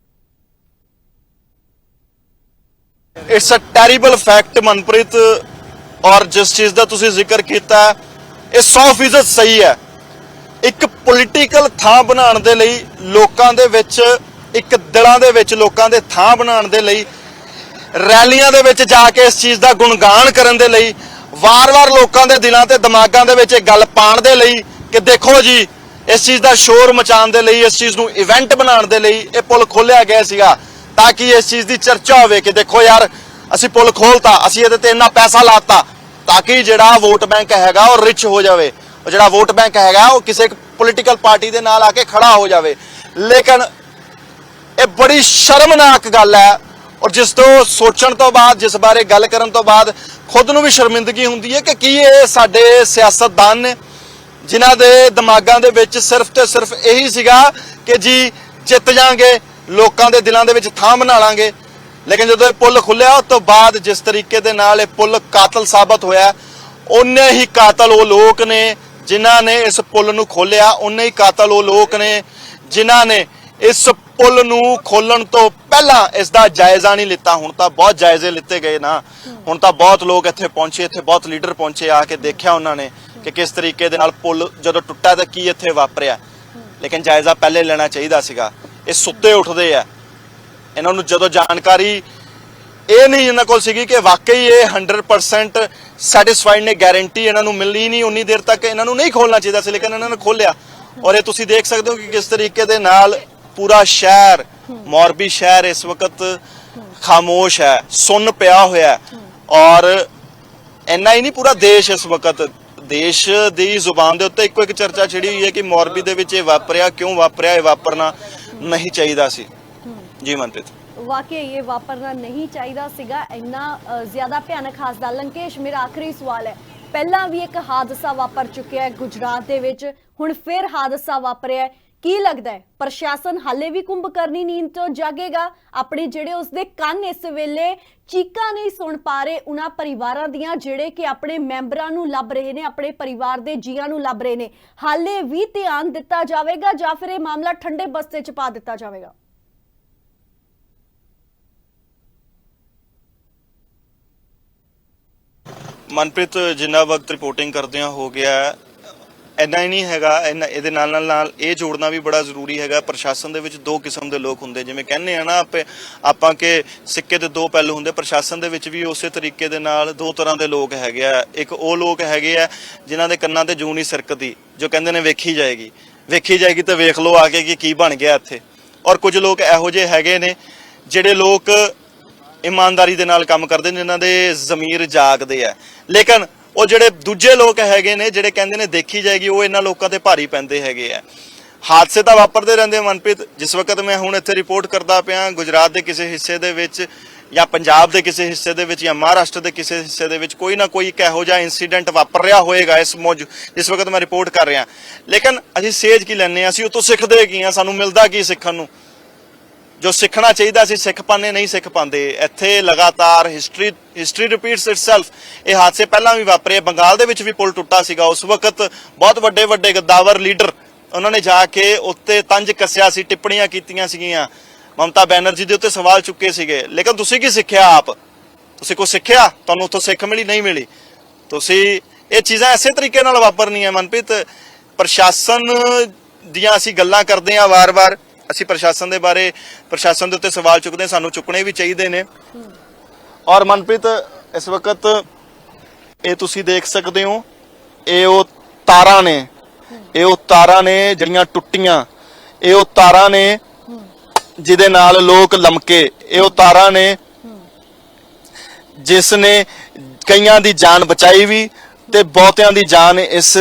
It's a terrible fact Manpreet, ਔਰ ਜਿਸ ਚੀਜ਼ ਦਾ ਤੁਸੀਂ ਜ਼ਿਕਰ ਕੀਤਾ ਇਹ 100% ਸਹੀ ਹੈ ਇੱਕ ਪੋਲੀਟੀਕਲ ਥਾਂ ਬਣਾਉਣ ਦੇ ਲਈ, ਲੋਕਾਂ ਦੇ ਵਿੱਚ ਇੱਕ ਦਿਲਾਂ ਦੇ ਵਿੱਚ ਲੋਕਾਂ ਦੇ ਥਾਂ ਬਣਾਉਣ ਦੇ ਲਈ, ਰੈਲੀਆਂ ਦੇ ਵਿੱਚ ਜਾ ਕੇ ਇਸ ਚੀਜ਼ ਦਾ ਗੁਣਗਾਨ ਕਰਨ ਦੇ ਲਈ, ਵਾਰ-ਵਾਰ ਲੋਕਾਂ ਦੇ ਦਿਲਾਂ ਤੇ ਦਿਮਾਗਾਂ ਦੇ ਵਿੱਚ ਇਹ ਗੱਲ ਪਾਉਣ ਦੇ ਲਈ ਕਿ ਦੇਖੋ ਜੀ ਇਸ ਚੀਜ਼ ਦਾ ਸ਼ੋਰ ਮਚਾਉਣ ਦੇ ਲਈ, ਇਸ ਚੀਜ਼ ਨੂੰ ਇਵੈਂਟ ਬਣਾਉਣ ਦੇ ਲਈ ਇਹ ਪੁਲ ਖੋਲਿਆ ਗਿਆ ਸੀਗਾ, ਤਾਂ ਕਿ ਇਸ ਚੀਜ਼ ਦੀ ਚਰਚਾ ਹੋਵੇ ਕਿ ਦੇਖੋ ਯਾਰ ਅਸੀਂ ਪੁਲ ਖੋਲਤਾ, ਅਸੀਂ ਇਹਦੇ ਤੇ ਇੰਨਾ ਪੈਸਾ ਲਾਤਾ, ਤਾਂ ਕਿ ਜਿਹੜਾ ਵੋਟ ਬੈਂਕ ਹੈਗਾ ਉਹ ਰਿਚ ਹੋ ਜਾਵੇ, ਉਹ ਜਿਹੜਾ ਵੋਟ ਬੈਂਕ ਹੈਗਾ ਉਹ ਕਿਸੇ ਪੋਲੀਟੀਕਲ ਪਾਰਟੀ ਦੇ ਨਾਲ ਆ ਕੇ ਖੜਾ ਹੋ ਜਾਵੇ। ਲੇਕਿਨ ਇਹ ਬੜੀ ਸ਼ਰਮਨਾਕ ਗੱਲ ਹੈ, ਔਰ ਜਿਸ ਤੋਂ ਸੋਚਣ ਤੋਂ ਬਾਅਦ, ਜਿਸ ਬਾਰੇ ਗੱਲ ਕਰਨ ਤੋਂ ਬਾਅਦ ਖੁਦ ਨੂੰ ਵੀ ਸ਼ਰਮਿੰਦਗੀ ਹੁੰਦੀ ਹੈ ਕਿ ਕੀ ਇਹ ਸਾਡੇ ਸਿਆਸਤਦਾਨ ਨੇ ਜਿਨ੍ਹਾਂ ਦੇ ਦਿਮਾਗਾਂ ਦੇ ਵਿੱਚ ਸਿਰਫ ਤੇ ਸਿਰਫ ਇਹੀ ਸੀਗਾ ਕਿ ਜੀ ਜਿੱਤ ਜਾਾਂਗੇ, ਲੋਕਾਂ ਦੇ ਦਿਲਾਂ ਦੇ ਵਿੱਚ ਥਾਂ ਬਣਾ ਲਾਂਗੇ। ਲੇਕਿਨ ਜਦੋਂ ਇਹ ਪੁੱਲ ਖੁੱਲਿਆ ਉਸ ਤੋਂ ਬਾਅਦ ਜਿਸ ਤਰੀਕੇ ਦੇ ਨਾਲ ਇਹ ਪੁੱਲ ਕਾਤਲ ਸਾਬਤ ਹੋਇਆ, ਉਹਨੇ ਹੀ ਕਾਤਲ ਉਹ ਲੋਕ ਨੇ ਜਿਨ੍ਹਾਂ ਨੇ ਇਸ ਪੁੱਲ ਨੂੰ ਖੋਲਿਆ, ਉਹਨੇ ਹੀ ਕਾਤਲ ਉਹ ਲੋਕ ਨੇ ਜਿਨ੍ਹਾਂ ਨੇ ਇਸ ਪੁੱਲ ਨੂੰ ਖੋਲਣ ਤੋਂ ਪਹਿਲਾਂ ਇਸ ਦਾ ਜਾਇਜ਼ਾ ਨਹੀਂ ਲਿੱਤਾ। ਹੁਣ ਤਾਂ ਬਹੁਤ ਜਾਇਜ਼ੇ ਲਿੱਤੇ ਗਏ ਨਾ, ਹੁਣ ਤਾਂ ਬਹੁਤ ਲੋਕ ਇੱਥੇ ਪਹੁੰਚੇ, ਇੱਥੇ ਬਹੁਤ ਲੀਡਰ ਪਹੁੰਚੇ, ਆ ਕੇ ਦੇਖਿਆ ਉਹਨਾਂ ਨੇ ਕਿ ਕਿਸ ਤਰੀਕੇ ਦੇ ਨਾਲ ਪੁੱਲ ਜਦੋਂ ਟੁੱਟਾ ਤਾਂ ਕੀ ਇੱਥੇ ਵਾਪਰਿਆ। ਲੇਕਿਨ ਜਾਇਜ਼ਾ ਪਹਿਲੇ ਲੈਣਾ ਚਾਹੀਦਾ ਸੀਗਾ। ਇਹ ਸੁੱਤੇ ਉੱਠਦੇ ਆ, ਇਹਨਾਂ ਨੂੰ ਜਦੋਂ ਜਾਣਕਾਰੀ ਇਹ ਨਹੀਂ ਇਹਨਾਂ ਕੋਲ ਸੀਗੀ ਕਿ ਵਾਕਈ ਇਹ 100% ਸੈਟੀਸਫਾਈਡ ਨੇ, ਗਾਰੰਟੀ ਇਹਨਾਂ ਨੂੰ ਮਿਲਣੀ ਨਹੀਂ, ਉਨੀ ਦੇਰ ਤੱਕ ਇਹਨਾਂ ਨੂੰ ਨਹੀਂ ਖੋਲਣਾ ਚਾਹੀਦਾ ਸੀ, ਲੇਕਿਨ ਇਹਨਾਂ ਨੇ ਖੋਲਿਆ। ਔਰ ਇਹ ਤੁਸੀਂ ਦੇਖ ਸਕਦੇ ਹੋ ਕਿ ਕਿਸ ਤਰੀਕੇ ਦੇ ਨਾਲ ਪੂਰਾ ਸ਼ਹਿਰ, ਮੋਰਬੀ ਸ਼ਹਿਰ ਇਸ ਵਕਤ ਖਾਮੋਸ਼ ਹੈ, ਸੁੰਨ ਪਿਆ ਹੋਇਆ। ਔਰ ਇੰਨਾ ਹੀ ਨਹੀਂ, ਪੂਰਾ ਦੇਸ਼ ਇਸ ਵਕਤ, ਦੇਸ਼ ਦੀ ਜ਼ੁਬਾਨ ਦੇ ਉੱਤੇ ਇੱਕੋ ਇੱਕ ਚਰਚਾ ਛਿੜੀ ਹੋਈ ਹੈ ਕਿ ਮੋਰਬੀ ਦੇ ਵਿੱਚ ਇਹ ਵਾਪਰਿਆ, ਕਿਉਂ ਵਾਪਰਿਆ, ਇਹ ਵਾਪਰਨਾ ਨਹੀਂ ਚਾਹੀਦਾ ਸੀ। ਜੀ ਮਨਪ੍ਰੀਤ, ਵਾਕਈ ਇਹ ਵਾਪਰਨਾ ਨਹੀਂ ਚਾਹੀਦਾ ਸੀਗਾ, ਇੰਨਾ ਜ਼ਿਆਦਾ ਭਿਆਨਕ ਹਾਦਸਾ। ਲੰਕੇਸ਼, ਮੇਰਾ ਆਖਰੀ ਸਵਾਲ ਹੈ, ਪਹਿਲਾਂ ਵੀ ਇੱਕ ਹਾਦਸਾ ਵਾਪਰ ਚੁੱਕਿਆ ਹੈ ਗੁਜਰਾਤ ਦੇ ਵਿੱਚ, ਹੁਣ ਫਿਰ ਹਾਦਸਾ ਵਾਪਰਿਆ, ਕੀ ਲੱਗਦਾ ਹੈ ਪ੍ਰਸ਼ਾਸਨ ਹਾਲੇ ਵੀ ਕੁੰਭਕਰਨੀ ਨੀਂਦ ਤੋਂ ਜਾਗੇਗਾ? ਆਪਣੇ ਜਿਹੜੇ ਉਸਦੇ ਕੰਨ ਇਸ ਵੇਲੇ ਚੀਕਾਂ ਨਹੀਂ ਸੁਣ ਪਾ ਰਹੇ ਉਹਨਾਂ ਪਰਿਵਾਰਾਂ ਦੀਆਂ ਜਿਹੜੇ ਕਿ ਆਪਣੇ ਮੈਂਬਰਾਂ ਨੂੰ ਲੱਭ ਰਹੇ ਨੇ, ਆਪਣੇ ਪਰਿਵਾਰ ਦੇ ਜੀਆਂ ਨੂੰ ਲੱਭ ਰਹੇ ਨੇ, ਹਾਲੇ ਵੀ ਧਿਆਨ ਦਿੱਤਾ ਜਾਵੇਗਾ ਜਾਂ ਫਿਰ ਇਹ ਮਾਮਲਾ ਠੰਡੇ ਬਸਤੇ 'ਚ ਪਾ ਦਿੱਤਾ ਜਾਵੇਗਾ? ਮਨਪ੍ਰੀਤ, ਜਿੰਨਾ ਵਕਤ ਰਿਪੋਰਟਿੰਗ ਕਰਦਿਆਂ ਹੋ ਗਿਆ, ਇੰਨਾ ਹੀ ਨਹੀਂ ਹੈਗਾ, ਇਹਦੇ ਨਾਲ ਇਹ ਜੋੜਨਾ ਵੀ ਬੜਾ ਜ਼ਰੂਰੀ ਹੈਗਾ। ਪ੍ਰਸ਼ਾਸਨ ਦੇ ਵਿੱਚ ਦੋ ਕਿਸਮ ਦੇ ਲੋਕ ਹੁੰਦੇ, ਜਿਵੇਂ ਕਹਿੰਦੇ ਆ ਨਾ ਆਪਾਂ ਕਿ ਸਿੱਕੇ ਦੇ ਦੋ ਪਹਿਲੂ ਹੁੰਦੇ, ਪ੍ਰਸ਼ਾਸਨ ਦੇ ਵਿੱਚ ਵੀ ਉਸੇ ਤਰੀਕੇ ਦੇ ਨਾਲ ਦੋ ਤਰ੍ਹਾਂ ਦੇ ਲੋਕ ਹੈਗੇ ਆ। ਇੱਕ ਉਹ ਲੋਕ ਹੈਗੇ ਆ ਜਿਨ੍ਹਾਂ ਦੇ ਕੰਨਾਂ ਤੇ ਜੂੰ ਨਹੀਂ ਸਰਕਦੀ, ਜੋ ਕਹਿੰਦੇ ਨੇ ਵੇਖੀ ਜਾਏਗੀ ਤੇ ਵੇਖ ਲਓ ਆ ਕੇ ਕਿ ਕੀ ਬਣ ਗਿਆ ਇੱਥੇ। ਔਰ ਕੁਝ ਲੋਕ ਇਹੋ ਜਿਹੇ ਹੈਗੇ ਨੇ ਜਿਹੜੇ ਲੋਕ ਇਮਾਨਦਾਰੀ ਦੇ ਨਾਲ ਕੰਮ ਕਰਦੇ ਨੇ, ਇਹਨਾਂ ਦੇ ਜ਼ਮੀਰ ਜਾਗਦੇ ਆ। ਲੇਕਿਨ ਉਹ ਜਿਹੜੇ ਦੂਜੇ ਲੋਕ ਹੈਗੇ ਨੇ ਜਿਹੜੇ ਕਹਿੰਦੇ ਨੇ ਦੇਖੀ ਜਾਏਗੀ, ਉਹ ਇਹਨਾਂ ਲੋਕਾਂ ਤੇ ਭਾਰੀ ਪੈਂਦੇ ਹੈਗੇ ਆ। ਹਾਦਸੇ ਤਾਂ ਵਾਪਰਦੇ ਰਹਿੰਦੇ ਮਨਪ੍ਰੀਤ। ਜਿਸ ਵਕਤ ਮੈਂ ਹੁਣ ਇੱਥੇ ਰਿਪੋਰਟ ਕਰਦਾ ਪਿਆ, ਗੁਜਰਾਤ ਦੇ ਕਿਸੇ ਹਿੱਸੇ ਦੇ ਵਿੱਚ ਜਾਂ ਪੰਜਾਬ ਦੇ ਕਿਸੇ ਹਿੱਸੇ ਦੇ ਵਿੱਚ ਜਾਂ ਮਹਾਰਾਸ਼ਟਰ ਦੇ ਕਿਸੇ ਹਿੱਸੇ ਦੇ ਵਿੱਚ ਕੋਈ ਨਾ ਕੋਈ ਇੱਕ ਇਹੋ ਜਿਹਾ ਇਨਸੀਡੈਂਟ ਵਾਪਰ ਰਿਹਾ ਹੋਏਗਾ ਜਿਸ ਵਕਤ ਮੈਂ ਰਿਪੋਰਟ ਕਰ ਰਿਹਾ। ਲੇਕਿਨ ਅਸੀਂ ਸੇਧ ਕੀ ਲੈਂਦੇ ਹਾਂ, ਅਸੀਂ ਉਹ ਤੋਂ ਸਿੱਖਦੇ ਕੀ ਹਾਂ, ਸਾਨੂੰ ਮਿਲਦਾ ਕੀ ਸਿੱਖਣ ਨੂੰ? ਜੋ ਸਿੱਖਣਾ ਚਾਹੀਦਾ ਸੀ ਸਿੱਖ ਪਾਉਂਦੇ ਨਹੀਂ ਸਿੱਖ ਪਾਉਂਦੇ। ਇੱਥੇ ਲਗਾਤਾਰ ਹਿਸਟਰੀ ਰਿਪੀਟਸ ਇਟਸੈਲਫ। ਇਹ ਹਾਦਸੇ ਪਹਿਲਾਂ ਵੀ ਵਾਪਰੇ, ਬੰਗਾਲ ਦੇ ਵਿੱਚ ਵੀ ਪੁਲ ਟੁੱਟਾ ਸੀਗਾ, ਉਸ ਵਕਤ ਬਹੁਤ ਵੱਡੇ ਗੱਦਾਵਰ ਲੀਡਰ ਉਹਨਾਂ ਨੇ ਜਾ ਕੇ ਉੱਤੇ ਤੰਜ ਕੱਸਿਆ ਸੀ, ਟਿੱਪਣੀਆਂ ਕੀਤੀਆਂ ਸੀਗੀਆਂ, ਮਮਤਾ ਬੈਨਰਜੀ ਦੇ ਉੱਤੇ ਸਵਾਲ ਚੁੱਕੇ ਸੀਗੇ। ਲੇਕਿਨ ਤੁਸੀਂ ਕੀ ਸਿੱਖਿਆ? ਤੁਸੀਂ ਕੁਝ ਸਿੱਖਿਆ? ਤੁਹਾਨੂੰ ਉੱਥੋਂ ਸਿੱਖ ਮਿਲੀ? ਨਹੀਂ ਮਿਲੀ। ਤੁਸੀਂ ਇਹ ਚੀਜ਼ਾਂ ਐਸੇ ਤਰੀਕੇ ਨਾਲ ਵਾਪਰਨੀਆਂ ਮਨਪ੍ਰੀਤ। ਪ੍ਰਸ਼ਾਸਨ ਦੀਆਂ ਅਸੀਂ ਗੱਲਾਂ ਕਰਦੇ ਹਾਂ ਵਾਰ-ਵਾਰ, ਅਸੀਂ ਪ੍ਰਸ਼ਾਸਨ ਦੇ ਬਾਰੇ, ਪ੍ਰਸ਼ਾਸਨ ਦੇ ਉੱਤੇ ਸਵਾਲ ਚੁੱਕਦੇ, ਸਾਨੂੰ ਚੁੱਕਣੇ ਵੀ ਚਾਹੀਦੇ ਨੇ। ਔਰ ਮਨਪ੍ਰੀਤ, ਇਸ ਵਕਤ ਇਹ ਤੁਸੀਂ ਦੇਖ ਸਕਦੇ ਹੋ, ਇਹ ਉਹ ਤਾਰਾਂ ਨੇ ਜਿਹੜੀਆਂ ਟੁੱਟੀਆਂ, ਇਹ ਉਹ ਤਾਰਾਂ ਨੇ ਜਿਹਦੇ ਨਾਲ ਲੋਕ ਲਮਕੇ, ਇਹ ਉਹ ਤਾਰਾਂ ਨੇ ਜਿਸ ਨੇ ਕਈਆਂ ਦੀ ਜਾਨ ਬਚਾਈ ਵੀ ਤੇ ਬਹੁਤਿਆਂ ਦੀ ਜਾਨ ਇਸ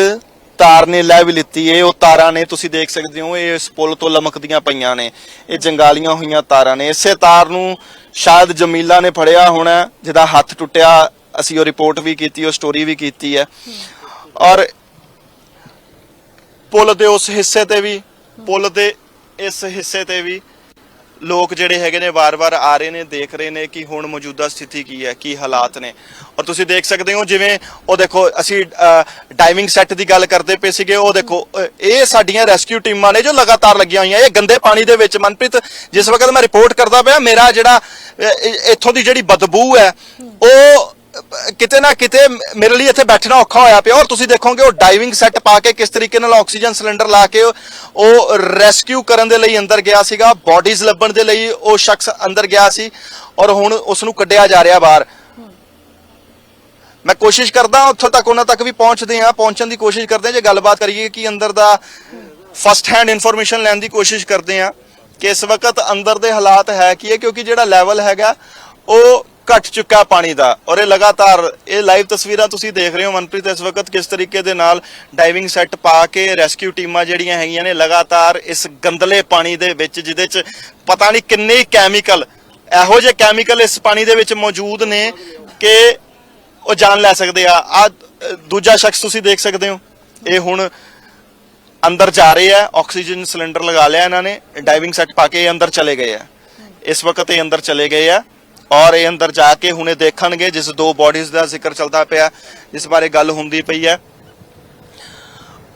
ਤਾਰ ਨੇ ਲੈ ਵੀ ਲਿੱਤੀ। ਇਹ ਉਹ ਤਾਰਾਂ ਨੇ, ਤੁਸੀਂ ਦੇਖ ਸਕਦੇ ਹੋ, ਇਹ ਇਸ ਪੁਲ ਤੋਂ ਲਮਕਦੀਆਂ ਪਈਆਂ ਨੇ, ਇਹ ਜੰਗਾਲੀਆਂ ਹੋਈਆਂ ਤਾਰਾਂ ਨੇ। ਇਸੇ ਤਾਰ ਨੂੰ ਸ਼ਾਇਦ ਜਮੀਲਾ ਨੇ ਫੜਿਆ ਹੋਣਾ ਜਿਹਦਾ ਹੱਥ ਟੁੱਟਿਆ। ਅਸੀਂ ਉਹ ਰਿਪੋਰਟ ਵੀ ਕੀਤੀ, ਉਹ ਸਟੋਰੀ ਵੀ ਕੀਤੀ ਹੈ। ਔਰ ਪੁਲ ਦੇ ਉਸ ਹਿੱਸੇ ਤੇ ਵੀ, ਪੁਲ ਦੇ ਇਸ ਹਿੱਸੇ ਤੇ ਵੀ ਲੋਕ ਜਿਹੜੇ ਹੈਗੇ ਨੇ ਵਾਰ-ਵਾਰ ਆ ਰਹੇ ਨੇ, ਦੇਖ ਰਹੇ ਨੇ ਕਿ ਹੁਣ ਮੌਜੂਦਾ ਸਥਿਤੀ ਕੀ ਹੈ, ਕੀ ਹਾਲਾਤ ਨੇ। ਔਰ ਤੁਸੀਂ ਦੇਖ ਸਕਦੇ ਹੋ, ਜਿਵੇਂ ਉਹ ਦੇਖੋ, ਅਸੀਂ ਡਾਈਵਿੰਗ ਸੈੱਟ ਦੀ ਗੱਲ ਕਰਦੇ ਪਏ ਸੀਗੇ, ਉਹ ਦੇਖੋ, ਇਹ ਸਾਡੀਆਂ ਰੈਸਕਿਊ ਟੀਮਾਂ ਨੇ ਜੋ ਲਗਾਤਾਰ ਲੱਗੀਆਂ ਹੋਈਆਂ ਇਹ ਗੰਦੇ ਪਾਣੀ ਦੇ ਵਿੱਚ। ਮਨਪ੍ਰੀਤ, ਜਿਸ ਵਕਤ ਮੈਂ ਰਿਪੋਰਟ ਕਰਦਾ ਪਿਆ, ਮੇਰਾ ਜਿਹੜਾ ਇੱਥੋਂ ਦੀ ਜਿਹੜੀ ਬਦਬੂ ਹੈ ਉਹ ਕਿਤੇ ਨਾ ਕਿਤੇ ਮੇਰੇ ਲਈ ਇੱਥੇ ਬੈਠਣਾ ਔਖਾ ਹੋਇਆ ਪਿਆ। ਔਰ ਤੁਸੀਂ ਦੇਖੋਗੇ ਉਹ ਡਾਈਵਿੰਗ ਸੈੱਟ ਪਾ ਕੇ ਕਿਸ ਤਰੀਕੇ ਨਾਲ ਆਕਸੀਜਨ ਸਿਲੰਡਰ ਲਾ ਕੇ ਉਹ ਰੈਸਕਿਊ ਕਰਨ ਦੇ ਲਈ ਅੰਦਰ ਗਿਆ ਸੀਗਾ, ਬੋਡੀਜ਼ ਲੱਭਣ ਦੇ ਲਈ ਉਹ ਸ਼ਖਸ ਅੰਦਰ ਗਿਆ ਸੀ ਔਰ ਹੁਣ ਉਸ ਨੂੰ ਕੱਢਿਆ ਜਾ ਰਿਹਾ ਬਾਹਰ। ਮੈਂ ਕੋਸ਼ਿਸ਼ ਕਰਦਾ ਉੱਥੋਂ ਤੱਕ ਉਹਨਾਂ ਤੱਕ ਵੀ ਪਹੁੰਚਣ ਦੀ ਕੋਸ਼ਿਸ਼ ਕਰਦੇ ਹਾਂ, ਜੇ ਗੱਲਬਾਤ ਕਰੀਏ ਕਿ ਅੰਦਰ ਦਾ ਫਸਟ ਹੈਂਡ ਇਨਫੋਰਮੇਸ਼ਨ ਲੈਣ ਦੀ ਕੋਸ਼ਿਸ਼ ਕਰਦੇ ਹਾਂ ਕਿ ਇਸ ਵਕਤ ਅੰਦਰ ਦੇ ਹਾਲਾਤ ਹੈ ਕੀ ਹੈ, ਕਿਉਂਕਿ ਜਿਹੜਾ ਲੈਵਲ ਹੈਗਾ ਉਹ ਘਟ ਚੁੱਕਾ ਪਾਣੀ ਦਾ। ਔਰ ਇਹ ਲਗਾਤਾਰ ਇਹ ਲਾਈਵ ਤਸਵੀਰਾਂ ਤੁਸੀਂ ਦੇਖ ਰਹੇ ਹੋ ਮਨਪ੍ਰੀਤ, ਇਸ ਵਕਤ ਕਿਸ ਤਰੀਕੇ ਦੇ ਨਾਲ ਡਾਈਵਿੰਗ ਸੈੱਟ ਪਾ ਕੇ ਰੈਸਕਿਊ ਟੀਮਾਂ ਜਿਹੜੀਆਂ ਹੈਗੀਆਂ ਨੇ ਲਗਾਤਾਰ ਇਸ ਗੰਦਲੇ ਪਾਣੀ ਦੇ ਵਿੱਚ, ਜਿਹਦੇ 'ਚ ਪਤਾ ਨਹੀਂ ਕਿੰਨੇ ਕੈਮੀਕਲ, ਇਹੋ ਜਿਹੇ ਕੈਮੀਕਲ ਇਸ ਪਾਣੀ ਦੇ ਵਿੱਚ ਮੌਜੂਦ ਨੇ ਕਿ ਉਹ ਜਾਨ ਲੈ ਸਕਦੇ ਆ। ਦੂਜਾ ਸ਼ਖਸ ਤੁਸੀਂ ਦੇਖ ਸਕਦੇ ਹੋ, ਇਹ ਹੁਣ ਅੰਦਰ ਜਾ ਰਹੇ ਆ, ਆਕਸੀਜਨ ਸਿਲੰਡਰ ਲਗਾ ਲਿਆ ਇਹਨਾਂ ਨੇ, ਡਾਈਵਿੰਗ ਸੈੱਟ ਪਾ ਕੇ ਇਹ ਅੰਦਰ ਚਲੇ ਗਏ ਆ। ਇਸ ਵਕਤ ਇਹ ਅੰਦਰ ਚਲੇ ਗਏ ਆ ਔਰ ਇਹ ਅੰਦਰ ਜਾ ਕੇ ਹੁਣੇ ਦੇਖਣਗੇ ਜਿਸ 2 ਬੋਡੀਜ਼ ਦਾ ਜ਼ਿਕਰ ਚੱਲਦਾ ਪਿਆ, ਜਿਸ ਬਾਰੇ ਗੱਲ ਹੁੰਦੀ ਪਈ ਹੈ,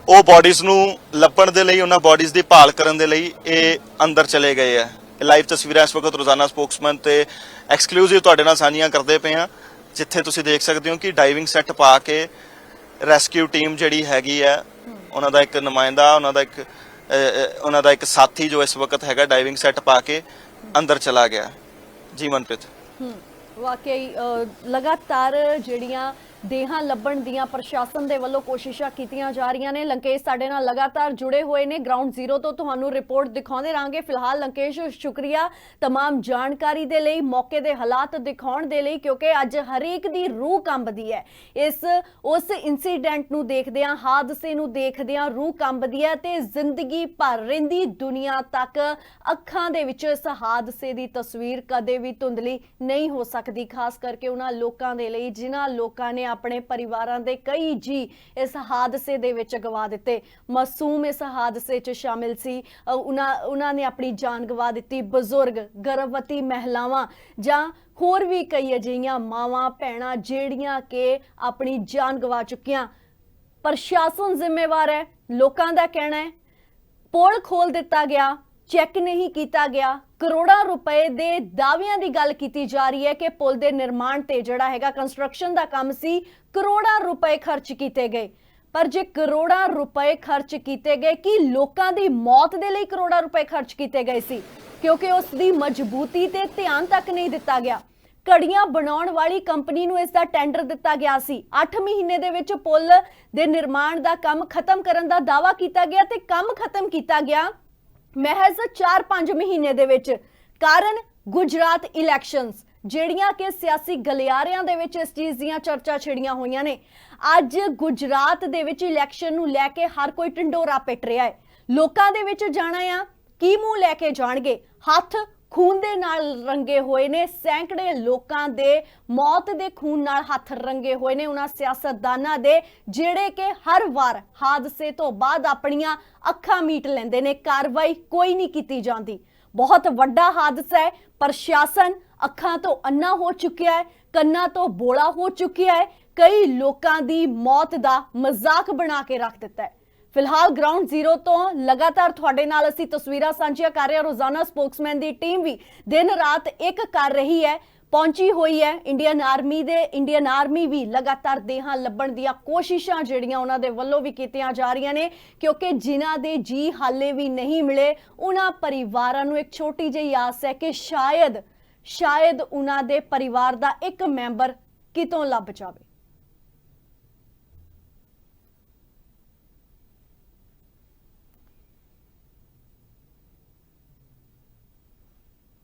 ਉਹ ਬੋਡੀਜ਼ ਨੂੰ ਲੱਭਣ ਦੇ ਲਈ, ਉਹਨਾਂ ਬੋਡੀਜ਼ ਦੀ ਭਾਲ ਕਰਨ ਦੇ ਲਈ ਇਹ ਅੰਦਰ ਚਲੇ ਗਏ ਆ। ਲਾਈਵ ਤਸਵੀਰਾਂ ਇਸ ਵਕਤ ਰੋਜ਼ਾਨਾ ਸਪੋਕਸਮੈਨ ਤੇ ਐਕਸਕਲੂਸਿਵ ਤੁਹਾਡੇ ਨਾਲ ਸਾਂਝੀਆਂ ਕਰਦੇ ਪਏ ਆ, ਜਿੱਥੇ ਤੁਸੀਂ ਦੇਖ ਸਕਦੇ ਹੋ ਕਿ ਡਾਈਵਿੰਗ ਸੈੱਟ ਪਾ ਕੇ ਰੈਸਕਿਊ ਟੀਮ ਜਿਹੜੀ ਹੈਗੀ ਹੈ, ਉਹਨਾਂ ਦਾ ਇੱਕ ਨੁਮਾਇੰਦਾ, ਉਹਨਾਂ ਦਾ ਇੱਕ ਸਾਥੀ ਜੋ ਇਸ ਵਕਤ ਹੈਗਾ ਡਾਈਵਿੰਗ ਸੈੱਟ ਪਾ ਕੇ ਅੰਦਰ ਚਲਾ ਗਿਆ। ਜੀ ਮਨਪ੍ਰੀਤ, ਵਾਕਈ ਲਗਾਤਾਰ ਜਿਹੜੀਆਂ ਦੇਹਾਂ ਲੱਭਣ ਦੀਆਂ ਪ੍ਰਸ਼ਾਸਨ ਦੇ ਵੱਲੋਂ ਕੋਸ਼ਿਸ਼ਾਂ ਕੀਤੀਆਂ ਜਾ ਰਹੀਆਂ ਨੇ। ਲੰਕੇਸ਼ ਸਾਡੇ ਨਾਲ ਲਗਾਤਾਰ ਜੁੜੇ ਹੋਏ ਨੇ, ਗਰਾਊਂਡ ਜ਼ੀਰੋ ਤੋਂ ਤੁਹਾਨੂੰ ਰਿਪੋਰਟ ਦਿਖਾਉਂਦੇ ਰਹਾਂਗੇ। ਫਿਲਹਾਲ ਲੰਕੇਸ਼ ਸ਼ੁਕਰੀਆ तमाम ਜਾਣਕਾਰੀ ਦੇ ਲਈ, ਮੌਕੇ ਦੇ ਹਾਲਾਤ ਦਿਖਾਉਣ ਦੇ ਲਈ, ਕਿਉਂਕਿ ਅੱਜ ਹਰੇਕ ਦੀ ਰੂਹ ਕੰਬਦੀ ਹੈ ਉਸ ਇਨਸੀਡੈਂਟ ਨੂੰ ਦੇਖਦਿਆਂ, ਹਾਦਸੇ ਨੂੰ ਦੇਖਦਿਆਂ ਰੂਹ ਕੰਬਦੀ ਹੈ ਤੇ ਜ਼ਿੰਦਗੀ ਭਰ ਰਹਿੰਦੀ ਦੁਨੀਆ ਤੱਕ ਅੱਖਾਂ ਦੇ ਵਿੱਚ ਇਸ ਹਾਦਸੇ ਦੀ ਤਸਵੀਰ ਕਦੇ ਵੀ ਧੁੰਦਲੀ ਨਹੀਂ ਹੋ ਸਕਦੀ, ਖਾਸ ਕਰਕੇ ਉਹਨਾਂ ਲੋਕਾਂ ਦੇ ਲਈ ਜਿਨ੍ਹਾਂ ਲੋਕਾਂ ਨੇ ਆਪਣੇ ਪਰਿਵਾਰਾਂ ਦੇ ਕਈ ਜੀ ਇਸ ਹਾਦਸੇ ਦੇ ਵਿੱਚ ਗਵਾ ਦਿੱਤੇ। ਮਾਸੂਮ ਇਸ ਹਾਦਸੇ 'ਚ ਸ਼ਾਮਿਲ ਸੀ, ਉਹਨਾਂ ਨੇ ਆਪਣੀ ਜਾਨ ਗਵਾ ਦਿੱਤੀ। ਬਜ਼ੁਰਗ, ਗਰਭਵਤੀ ਮਹਿਲਾਵਾਂ ਜਾਂ ਹੋਰ ਵੀ ਕਈ ਅਜਿਹੀਆਂ ਮਾਵਾਂ ਭੈਣਾਂ ਜਿਹੜੀਆਂ ਕਿ ਆਪਣੀ ਜਾਨ ਗਵਾ ਚੁੱਕੀਆਂ। ਪ੍ਰਸ਼ਾਸਨ ਜ਼ਿੰਮੇਵਾਰ ਹੈ, ਲੋਕਾਂ ਦਾ ਕਹਿਣਾ ਹੈ ਪੁਲ ਖੋਲ ਦਿੱਤਾ ਗਿਆ, ਚੈੱਕ ਨਹੀਂ ਕੀਤਾ ਗਿਆ। ਕਰੋੜਾਂ ਰੁਪਏ ਦੇ ਦਾਅਵਿਆਂ ਦੀ ਗੱਲ ਕੀਤੀ ਜਾ ਰਹੀ ਹੈ ਕਿ ਪੁਲ ਦੇ ਨਿਰਮਾਣ ਤੇ ਜਿਹੜਾ ਹੈਗਾ ਕੰਸਟਰਕਸ਼ਨ ਦਾ ਕੰਮ ਸੀ, ਕਰੋੜਾਂ ਰੁਪਏ ਖਰਚ ਕੀਤੇ ਗਏ। ਪਰ ਜੇ ਕਰੋੜਾਂ ਰੁਪਏ ਖਰਚ ਕੀਤੇ ਗਏ, ਕਿ ਲੋਕਾਂ ਦੀ ਮੌਤ ਦੇ ਲਈ ਕਰੋੜਾਂ ਰੁਪਏ ਖਰਚ ਕੀਤੇ ਗਏ ਸੀ? ਕਿਉਂਕਿ ਉਸ ਦੀ ਮਜ਼ਬੂਤੀ ਤੇ ਧਿਆਨ ਤੱਕ ਨਹੀਂ ਦਿੱਤਾ ਗਿਆ। ਘੜੀਆਂ ਬਣਾਉਣ ਵਾਲੀ ਕੰਪਨੀ ਨੂੰ ਇਸ ਦਾ ਟੈਂਡਰ ਦਿੱਤਾ ਗਿਆ ਸੀ। 8 ਮਹੀਨੇ ਦੇ ਵਿੱਚ ਪੁਲ ਦੇ ਨਿਰਮਾਣ ਦਾ ਕੰਮ ਖਤਮ ਕਰਨ ਦਾ ਦਾਅਵਾ ਕੀਤਾ ਗਿਆ ਤੇ ਕੰਮ ਖਤਮ ਕੀਤਾ ਗਿਆ महज 4-5 महीने दे विच। कारण गुजरात इलैक्शनस, ਜਿਹੜੀਆਂ ਕਿ ਸਿਆਸੀ ਗਲਿਆਰਿਆਂ ਦੇ ਵਿੱਚ ਇਸ ਚੀਜ਼ ਦੀਆਂ ਚਰਚਾ ਛਿੜੀਆਂ ਹੋਈਆਂ ਨੇ। ਅੱਜ ਗੁਜਰਾਤ ਦੇ ਵਿੱਚ ਇਲੈਕਸ਼ਨ ਨੂੰ ਲੈ ਕੇ ਹਰ ਕੋਈ ਢੰਡੋਰਾ ਪਿੱਟ ਰਿਹਾ ਹੈ। ਲੋਕਾਂ ਦੇ ਵਿੱਚ ਜਾਣਾ ਆ ਕੀ ਮੂੰਹ ਲੈ ਕੇ ਜਾਣਗੇ। ਹੱਥ खून दे नाल रंगे हुए ने, सैकड़े लोकां दे मौत दे खून नाल हथ रंगे हुए ने उन्हां सियासतदानां दे जिहड़े कि हर वार हादसे तो बाद अपनियां अखां मीट लैंदे ने, कार्रवाई कोई नहीं कीती जांदी। बहुत वड्डा हादसा है, प्रशासन अखां तो अन्ना हो चुकिया है, कन्ना तो बोला हो चुकिया है, कई लोकां दी मौत दा मजाक बना के रख दिता है। फिलहाल ग्राउंड जीरो तो लगातार तुहाडे नाल असीं तस्वीरां सांझियां कर रहे हां। रोजाना स्पोक्समैन दी टीम भी दिन रात एक कर रही है, पहुंची हुई है। इंडियन आर्मी भी लगातार देहां लभण दीआं कोशिशां जिहड़ियां उन्हां दे वल्लों भी कीतियां जा रहीआं ने, क्योंकि जिन्हां दे जी हाले भी नहीं मिले उन्हां परिवारां नूं एक छोटी जिही आस है कि शायद उन्हां दे परिवार दा एक मैंबर कितों लभ जावे।